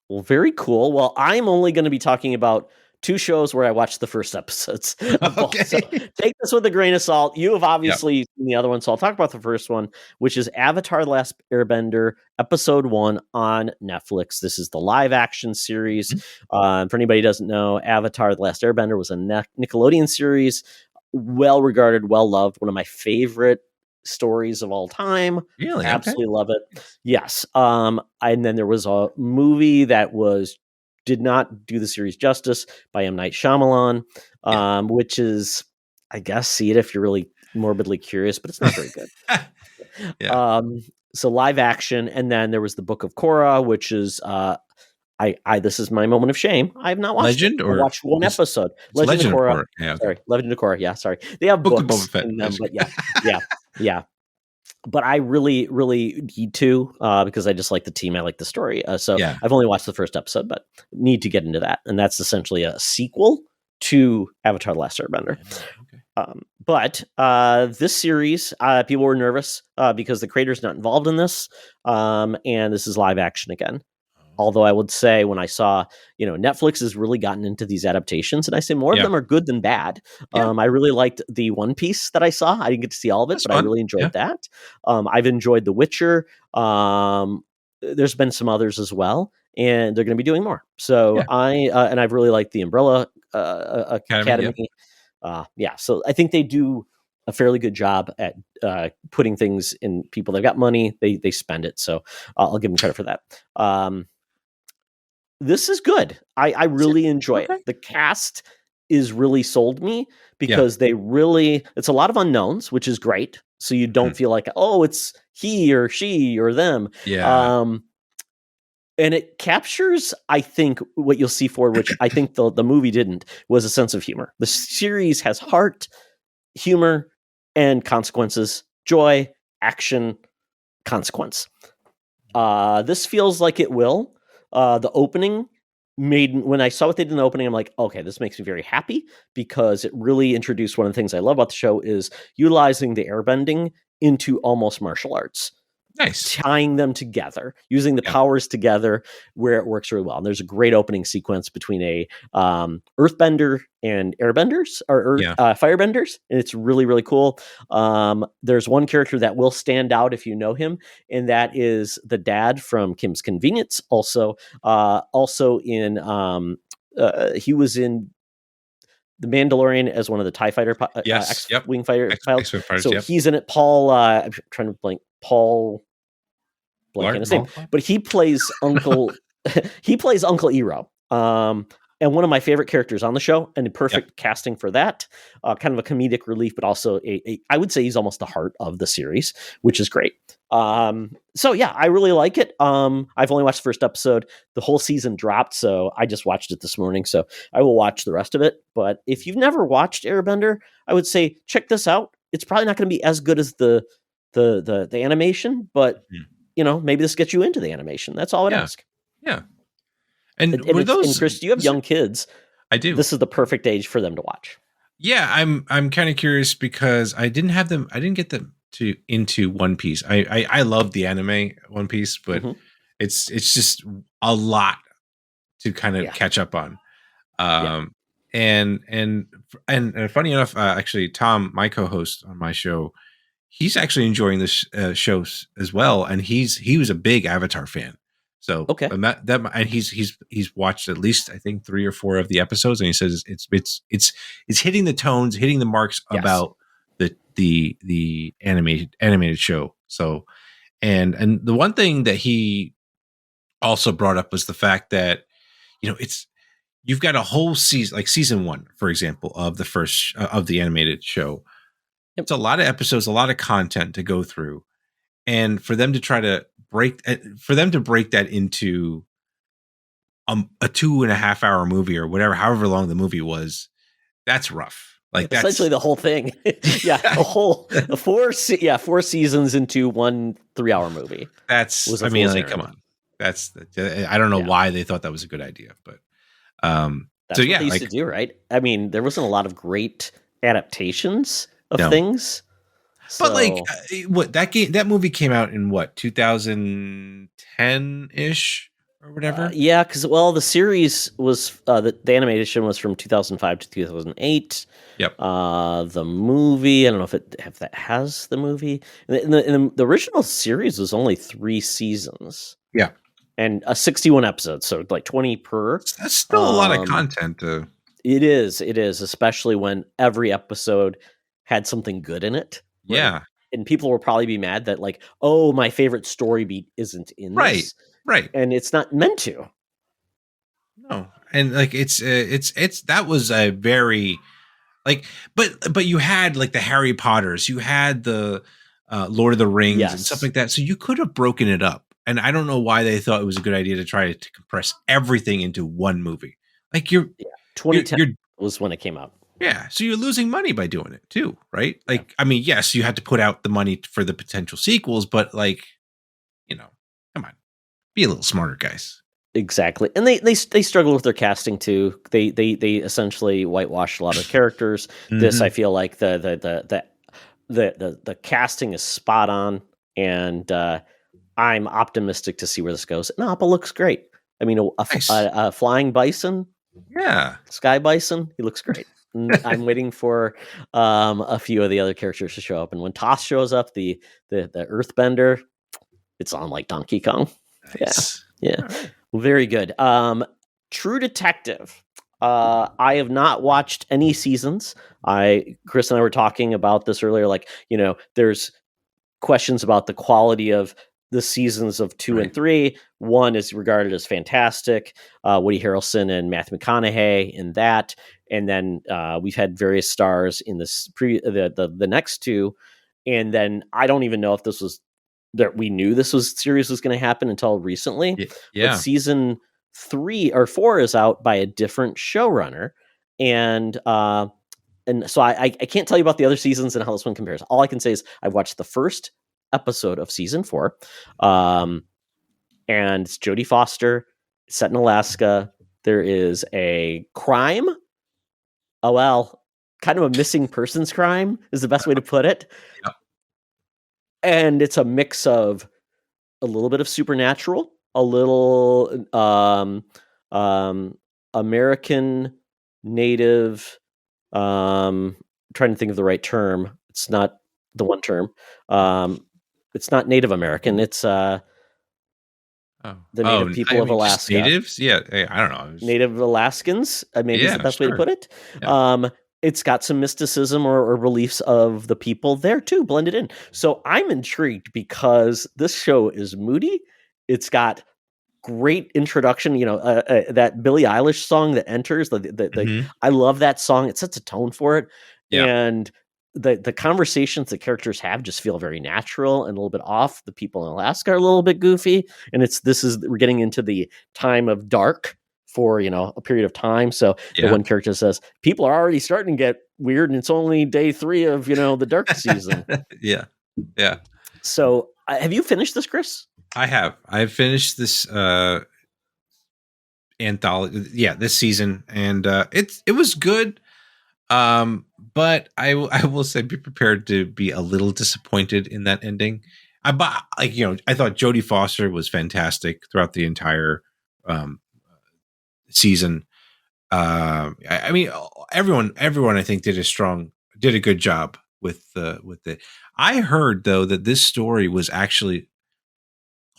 Well, very cool. Well, I'm only going to be talking about 2 shows where I watched the first episodes. Okay. So take this with a grain of salt. You have obviously seen the other one, so I'll talk about the first one, which is Avatar: The Last Airbender, Episode 1 on Netflix. This is the live action series. For anybody who doesn't know, Avatar: The Last Airbender was a Nickelodeon series, well regarded, well loved, one of my favorite stories of all time. Really? Absolutely love it. Yes. And then there was a movie that did not do the series justice by M. Night Shyamalan, which is, I guess, see it if you're really morbidly curious, but it's not very good. So live action. And then there was the Book of Korra, which is, this is my moment of shame. I have not watched Legend it. I watched one episode. Legend of Korra. Yeah, okay. Sorry, Legend of Korra. Yeah, sorry. They have Book books of Boba Fett. in them, but yeah. But I really, really need to because I just like the team. I like the story. I've only watched the first episode, but need to get into that. And that's essentially a sequel to Avatar: The Last Airbender. But this series, people were nervous because the creator's not involved in this, and this is live action again. Although I would say when I saw, Netflix has really gotten into these adaptations, and I say more of Yeah. them are good than bad. Yeah. I really liked the One Piece that I saw. I didn't get to see all of it, That's but I fun. really enjoyed Yeah. that. I've enjoyed The Witcher. There's been some others as well, and they're going to be doing more. So Yeah. I've really liked the Umbrella Academy. So I think they do a fairly good job at putting things in people. They've got money, they spend it. So I'll give them credit for that. This is good. I really enjoy Okay. it. The cast is really sold me because it's a lot of unknowns, which is great. So you don't feel like, oh, it's he or she or them. Yeah. And it captures, I think, what you'll see forward, which I think the movie didn't, was a sense of humor. The series has heart, humor, and consequences, joy, action, consequence. This feels like it will. The opening when I saw what they did in the opening, I'm like, okay, this makes me very happy because it really introduced one of the things I love about the show is utilizing the airbending into almost martial arts. Nice. Tying them together, using the powers together where it works really well. And there's a great opening sequence between a earthbender and airbenders or firebenders. And it's really, really cool. There's one character that will stand out if you know him, and that is the dad from Kim's Convenience. Also in he was in The Mandalorian as one of the TIE fighter X-Wing fighter pilots. So he's in it. Paul, I'm trying to blank his name, but he plays Uncle. He plays Uncle Ero, and one of my favorite characters on the show, and the perfect casting for that. Kind of a comedic relief, but also I would say he's almost the heart of the series, which is great. So yeah, I really like it. I've only watched the first episode. The whole season dropped, so I just watched it this morning. So I will watch the rest of it. But if you've never watched Airbender, I would say check this out. It's probably not going to be as good as the animation, but maybe this gets you into the animation. That's all I'd ask. Yeah. And Chris, do you have young kids? I do. This is the perfect age for them to watch. Yeah, I'm kind of curious because I didn't get them into One Piece. I love the anime One Piece, but it's just a lot to kind of catch up on. And funny enough, actually Tom, my co-host on my show, he's actually enjoying this show as well, and he was a big Avatar fan. So and he's watched at least I think 3 or 4 of the episodes, and he says it's hitting the tones, hitting the marks about the animated show. So and the one thing that he also brought up was the fact that you've got a whole season, like season 1, for example, of the first of the animated show. It's a lot of episodes, a lot of content to go through, and for them to break that into a 2.5 hour movie or whatever, however long the movie was, that's rough. Like that's essentially the whole thing. A whole 4 seasons into 1 3-hour movie. Come on. I don't know why they thought that was a good idea, but that's what they used to do, right? I mean, there wasn't a lot of great adaptations of things. But that movie came out in 2010-ish or whatever? Because the series was the animation was from 2005 to 2008. Yep. The movie, I don't know if that has the movie. The original series was only 3 seasons. Yeah. And 61 episodes, so like 20 per. That's still a lot of content. It is, especially when every episode had something good in it. Right? Yeah. And people will probably be mad that like, oh, my favorite story beat isn't in this. Right. And it's not meant to. No. And like it's that was a very like but you had like the Harry Potters, you had the Lord of the Rings and stuff like that. So you could have broken it up. And I don't know why they thought it was a good idea to try to compress everything into one movie. Like 2010 was when it came out. Yeah, so you're losing money by doing it too, right? Like, I mean, yes, you had to put out the money for the potential sequels, but like, come on, be a little smarter, guys. Exactly, and they struggle with their casting too. They essentially whitewashed a lot of characters. This, I feel like the casting is spot on, and I'm optimistic to see where this goes. And Appa looks great. I mean, Nice. a flying bison, Yeah. sky bison, he looks great. And I'm waiting for a few of the other characters to show up, and when Toss shows up, the Earthbender, it's on like Donkey Kong. Nice. Yeah. All right. Very good. True Detective. I have not watched any seasons. Chris and I were talking about this earlier. Like, there's questions about the quality of the seasons of 2 and 3. 1 is regarded as fantastic. Woody Harrelson and Matthew McConaughey in that, and then we've had various stars in the next 2, and then I don't even know if this was that we knew this series was going to happen until recently. Yeah. But season 3 or 4 is out by a different showrunner, and so I can't tell you about the other seasons and how this one compares. All I can say is I've watched the first episode of season 4, and it's Jodie Foster, set in Alaska. There is a crime. Oh well, kind of a missing persons crime is the best way to put it. Yep. And it's a mix of a little bit of supernatural, a little American native. Trying to think of the right term. It's not the one term. It's not Native American. It's the native people of Alaska. Natives? Yeah, I don't know. Native Alaskans. Maybe is the best way to put it. Yeah. It's got some mysticism or beliefs of the people there too, blended in. So I'm intrigued because this show is moody. It's got great introduction. That Billie Eilish song that enters. I love that song. It sets a tone for it, and the conversations the characters have just feel very natural and a little bit off. The people in Alaska are a little bit goofy, and we're getting into the time of dark for a period of time. So the one character says people are already starting to get weird, and it's only day 3 of the dark season. Yeah. So have you finished this, Chris? I have. I've finished this anthology. Yeah, this season, and it was good. But I will say, be prepared to be a little disappointed in that ending. I thought Jodie Foster was fantastic throughout the entire season. I mean, everyone I think did a good job with it. I heard though that this story was actually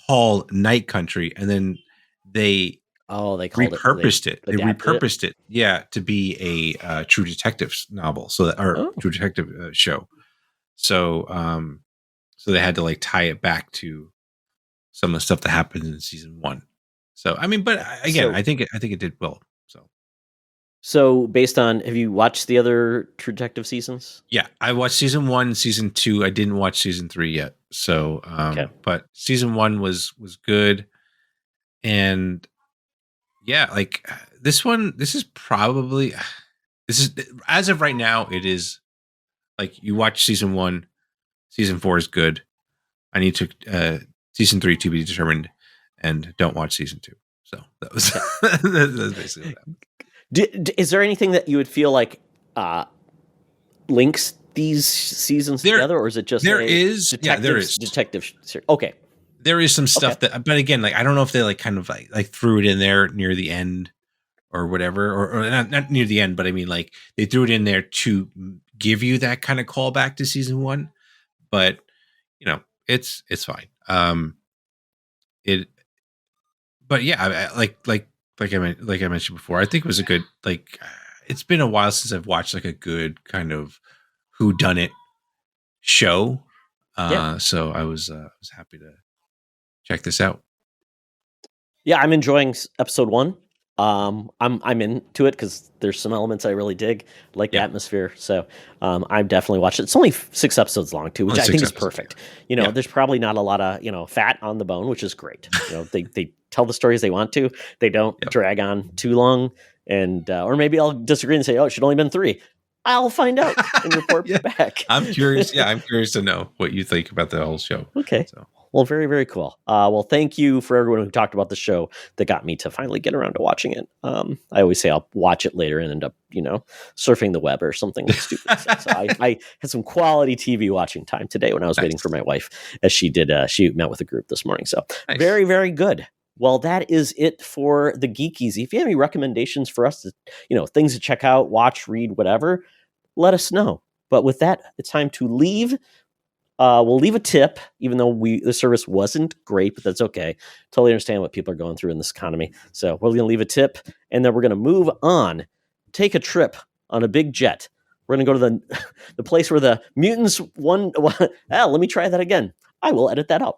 called Night Country, and then they repurposed it. They repurposed it, to be a True Detective novel. True Detective show. So they had to like tie it back to some of the stuff that happened in season 1. So I mean, but again, I think it did well. So based on, have you watched the other True Detective seasons? Yeah, I watched season 1, season 2. I didn't watch season 3 yet. So, but season 1 was good, and like this is as of right now, it is like you watch season 1, season 4 is good. I need to season 3 to be determined, and don't watch season 2. So that was that's basically what happened. Is there anything that you would feel like links these seasons together, or is it just there is detective? Okay, there is some stuff that, but again, like I don't know if they like kind of like threw it in there near the end or whatever, or not near the end, but I mean like they threw it in there to give you that kind of callback to season 1. But it's fine. But yeah, like I mentioned before, I think it was a good, like, it's been a while since I've watched like a good kind of whodunit show. So I was happy to check this out. Yeah, I'm enjoying episode 1. I'm into it because there's some elements I really dig, like the atmosphere. So I've definitely watched it. It's only 6 episodes long too, which I think is perfect. There's probably not a lot of fat on the bone, which is great. They tell the stories they want to. They don't drag on too long, and or maybe I'll disagree and say, oh, it should only been 3. I'll find out and report back. I'm curious. Yeah, I'm curious to know what you think about the whole show. Okay. So. Well, very, very cool. Well, thank you for everyone who talked about the show that got me to finally get around to watching it. I always say I'll watch it later and end up, surfing the web or something stupid. So I had some quality TV watching time today when I was waiting for my wife, as she did. She met with a group this morning. So Nice. very, very good. Well, that is it for the Geekies. If you have any recommendations for us to, things to check out, watch, read, whatever, let us know. But with that, it's time to leave. We'll leave a tip, even though the service wasn't great, but that's okay. Totally understand what people are going through in this economy. So we're going to leave a tip, and then we're going to move on, take a trip on a big jet. We're going to go to the place where the mutants won. Let me try that again. I will edit that out.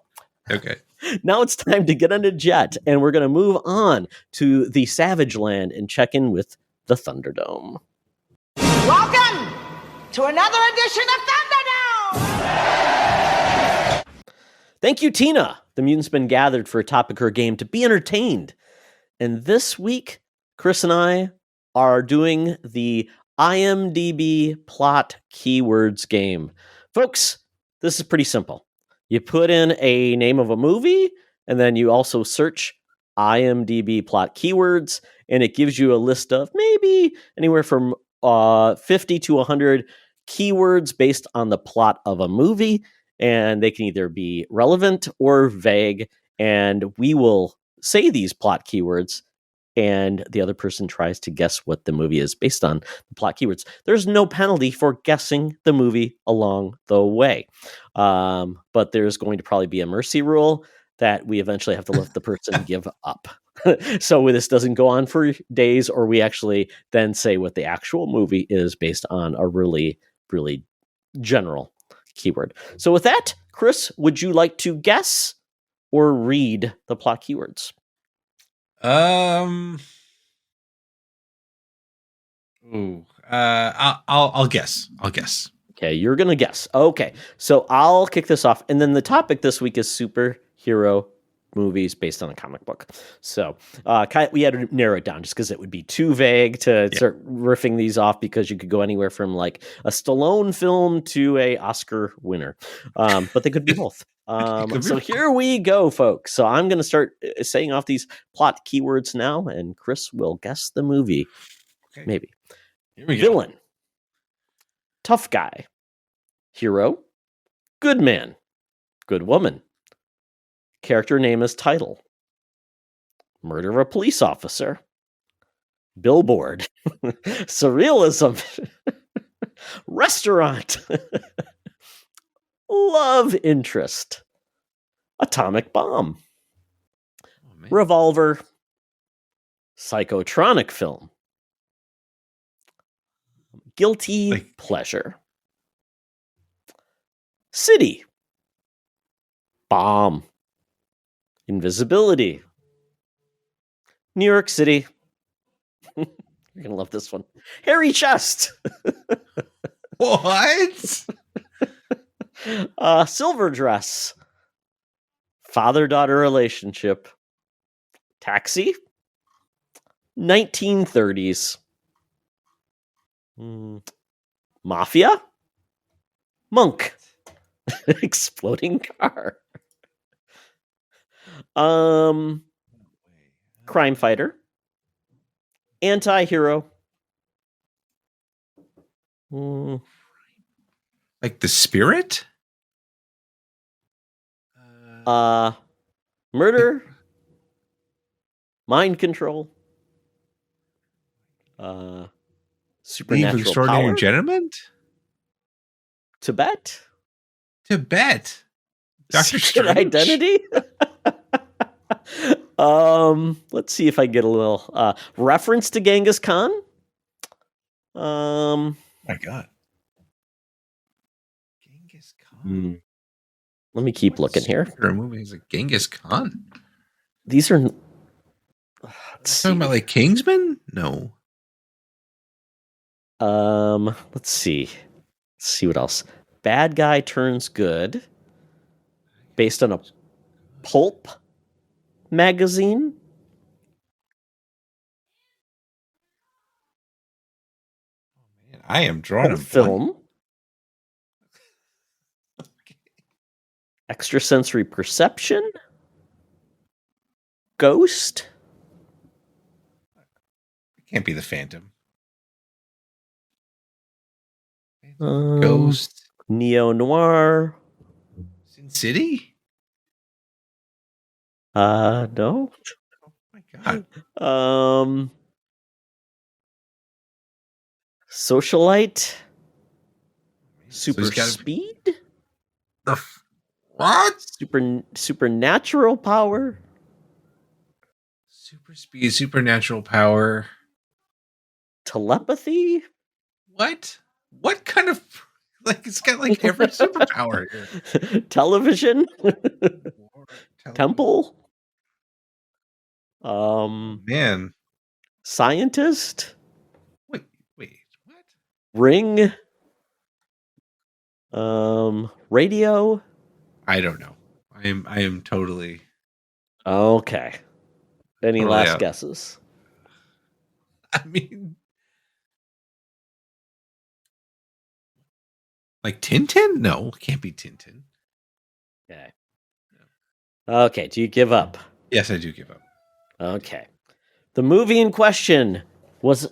Okay. Now it's time to get on a jet, and we're going to move on to the Savage Land and check in with the Thunderdome. Welcome to another edition of Thunderdome! Thank you, Tina. The mutants been gathered for a topic or game to be entertained. And this week, Chris and I are doing the IMDb plot keywords game. Folks, this is pretty simple. You put in a name of a movie, and then you also search IMDb plot keywords, and it gives you a list of maybe anywhere from 50 to 100 keywords based on the plot of a movie, and they can either be relevant or vague, and we will say these plot keywords, and the other person tries to guess what the movie is based on the plot keywords. There's no penalty for guessing the movie along the way, but there's going to probably be a mercy rule that we eventually have to let the person give up. So this doesn't go on for days, or we actually then say what the actual movie is based on a really, really general keyword. So with that, Chris, would you like to guess or read the plot keywords? I'll guess. Okay, you're gonna guess. Okay, so I'll kick this off, and then the topic this week is superhero movies based on a comic book. So we had to narrow it down just because it would be too vague to start riffing these off, because you could go anywhere from like a Stallone film to a Oscar winner, but they could be both. So here we go, folks. So I'm going to start saying off these plot keywords now, and Chris will guess the movie. Okay. Maybe. Here we go. Villain. Tough guy. Hero. Good man. Good woman. Character name is title. Murder of a police officer. Billboard. Surrealism. Restaurant. Love interest. Atomic bomb. Revolver. Psychotronic film. Guilty pleasure. City. Bomb. Invisibility. New York City. You're going to love this one. Hairy chest. What? Silver dress. Father-daughter relationship. Taxi. 1930s. Mafia. Monk. Exploding car. Crime fighter. Anti-hero. Like The Spirit? Murder. Mind control. Supernatural Extraordinary power. Gentleman? Tibet. Dr. Secret Strange? identity. Let's see if I get a little reference to Genghis Khan. My God. Genghis Khan. Let me keep looking here. Movies like Genghis Khan. These are. Talking about like Kingsman? No. Let's see. Let's see what else. Bad guy turns good. Based on a pulp magazine. Man, I am drawing a film. extrasensory perception, ghost. It can't be the Phantom. Ghost. Neo-noir. Sin City? No. Oh my God. Socialite. So Super he's gotta speed. What? Supernatural power. Super speed, supernatural power. Telepathy. What? What kind of it's got like every superpower here. Television. Temple. Man. Scientist. Wait, what? Ring. Radio. I don't know. I am totally Okay. Any Totally last out. guesses? I mean, like Tintin? No, it can't be Tintin. Okay. Okay, do you give up? Yes, I do give up. Okay. The movie in question was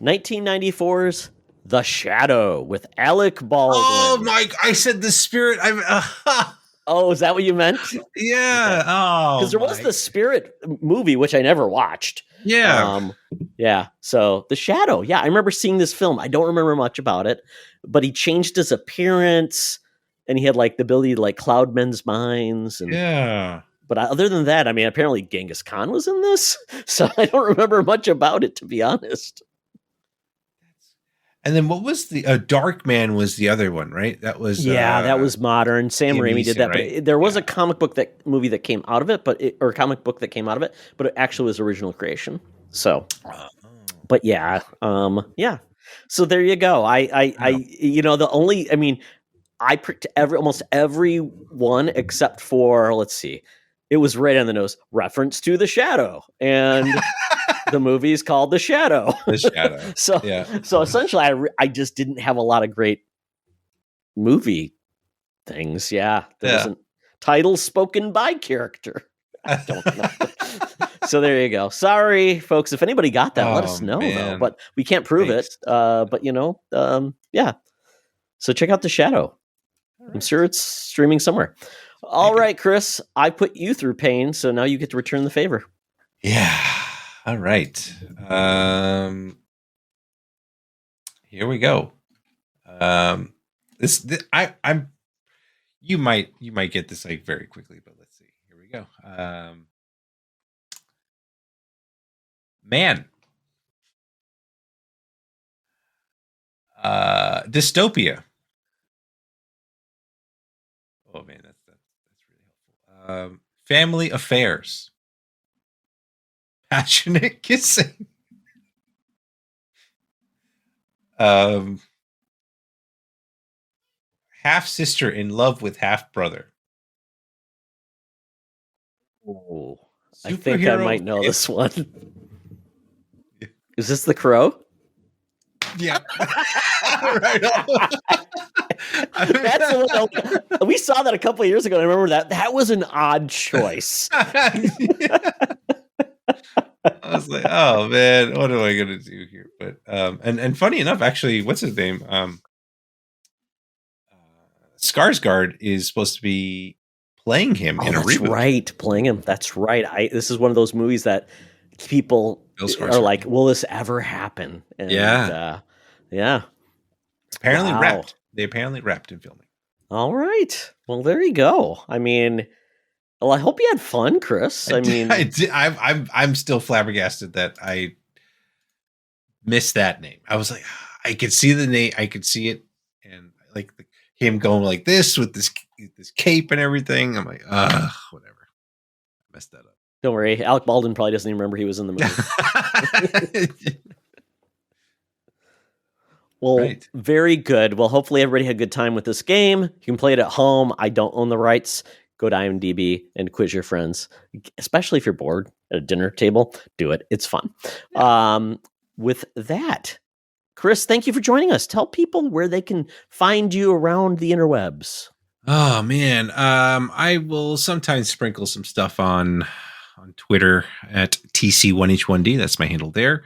1994's The Shadow with Alec Baldwin. Oh my! I said the spirit. Oh, is that what you meant? Yeah. Okay. Oh, Because there was the Spirit movie, which I never watched. Yeah. Yeah. So The Shadow. Yeah, I remember seeing this film. I don't remember much about it, but he changed his appearance, and he had like the ability to like cloud men's minds. And, Yeah. But other than that, I mean, apparently Genghis Khan was in this, so I don't remember much about it, to be honest. And then what was the Dark Man was the other one, right? That was that was modern. Sam Raimi did that, right? but there was a comic book movie that came out of it, or comic book that came out of it, but it actually was original creation. So, but yeah. So there you go. I picked almost every one except for, let's see, it was right on the nose, reference to The Shadow, and the movie is called The Shadow. The Shadow. So essentially, I just didn't have a lot of great movie things. Yeah, there wasn't title spoken by character. I don't know. So there you go. Sorry, folks. If anybody got that, let us know though. But we can't prove it. But yeah. So check out The Shadow. I'm sure it's streaming somewhere. All right, Chris, I put you through pain, so now you get to return the favor. Yeah. All right. Here we go. You might get this like very quickly, but let's see. Here we go. Man. Dystopia. Oh man, that's really helpful. Family affairs. Passionate kissing. Half sister in love with half brother. Oh, I think I might know this one. Is this The Crow? Yeah. Right. That's the one. We saw that a couple of years ago. And I remember that was an odd choice. I was like, oh man, what am I gonna do here? But and funny enough, actually, what's his name? Skarsgård is supposed to be playing him in a that's reboot. Right, playing him. That's right. This is one of those movies that people are like, will this ever happen? And, yeah. Apparently wrapped. They apparently wrapped in filming. All right. Well, there you go. I mean, well, I hope you had fun, Chris. I mean, I'm still flabbergasted that I missed that name. I was like, I could see the name, I could see it, and like him going like this with this cape and everything. I'm like, whatever. I messed that up. Don't worry. Alec Baldwin probably doesn't even remember he was in the movie. Well, right. Very good. Well, hopefully everybody had a good time with this game. You can play it at home. I don't own the rights. Go to IMDb and quiz your friends, especially if you're bored at a dinner table. Do it. It's fun. Yeah. With that, Chris, thank you for joining us. Tell people where they can find you around the interwebs. Oh man, I will sometimes sprinkle some stuff on Twitter at TC1H1D. That's my handle there.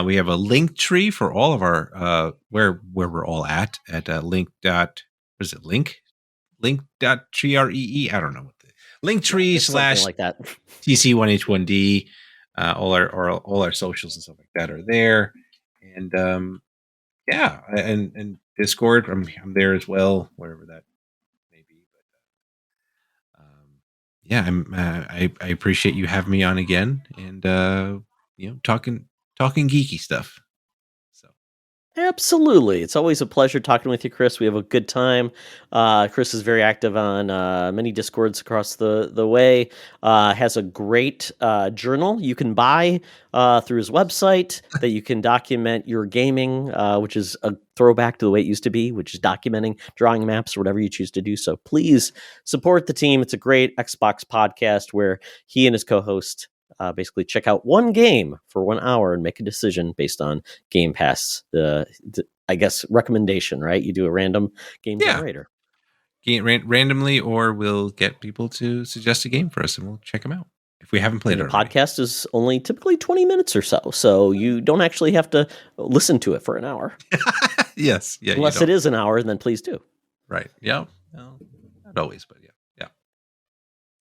We have a link tree for all of our where we're all at link dot what is it link.tree. I don't know what the link tree / like that. TC1H1D. All our socials and stuff like that are there, and and Discord. I'm there as well, wherever that may be. But I appreciate you having me on again, and talking geeky stuff. So Absolutely. It's always a pleasure talking with you, Chris. We have a good time. Chris is very active on many Discords across the way. Has a great journal you can buy through his website that you can document your gaming, which is a throwback to the way it used to be, which is documenting, drawing maps, or whatever you choose to do. So please support the team. It's a great Xbox podcast where he and his co-host basically check out one game for 1 hour and make a decision based on Game Pass, I guess, recommendation, right? You do a random game generator. Randomly, or we'll get people to suggest a game for us and we'll check them out if we haven't played it. The podcast is only typically 20 minutes or so you don't actually have to listen to it for an hour. Yes. Yeah. Unless it is an hour, then please do. Right. Yeah. Well, not always, but yeah.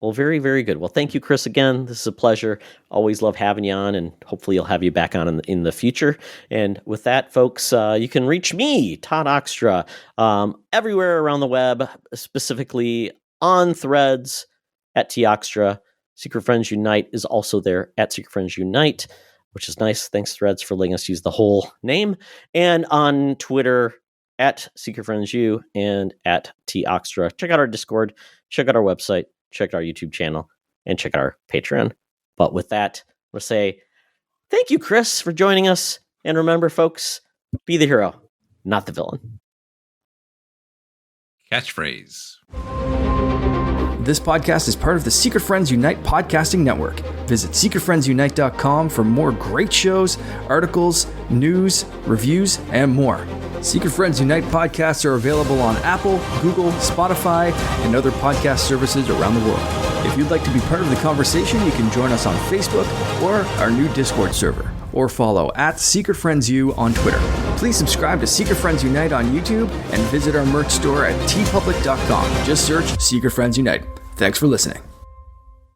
Well, very, very good. Well, thank you, Chris, again. This is a pleasure. Always love having you on, and hopefully you'll have you back on in the future. And with that, folks, you can reach me, Todd Oxtra, everywhere around the web, specifically on Threads at Toxtra. Secret Friends Unite is also there at Secret Friends Unite, which is nice. Thanks, Threads, for letting us use the whole name. And on Twitter at Secret Friends U and at Toxtra. Check out our Discord. Check out our website. Check out our YouTube channel, and check out our Patreon. But with that, we'll say thank you, Chris, for joining us. And remember, folks, be the hero, not the villain. Catchphrase. This podcast is part of the Secret Friends Unite podcasting network. Visit secretfriendsunite.com for more great shows, articles, news, reviews, and more. Secret Friends Unite podcasts are available on Apple, Google, Spotify, and other podcast services around the world. If you'd like to be part of the conversation, you can join us on Facebook or our new Discord server, or follow at Secret Friends U on Twitter. Please subscribe to Secret Friends Unite on YouTube and visit our merch store at tpublic.com. Just search Secret Friends Unite. Thanks for listening.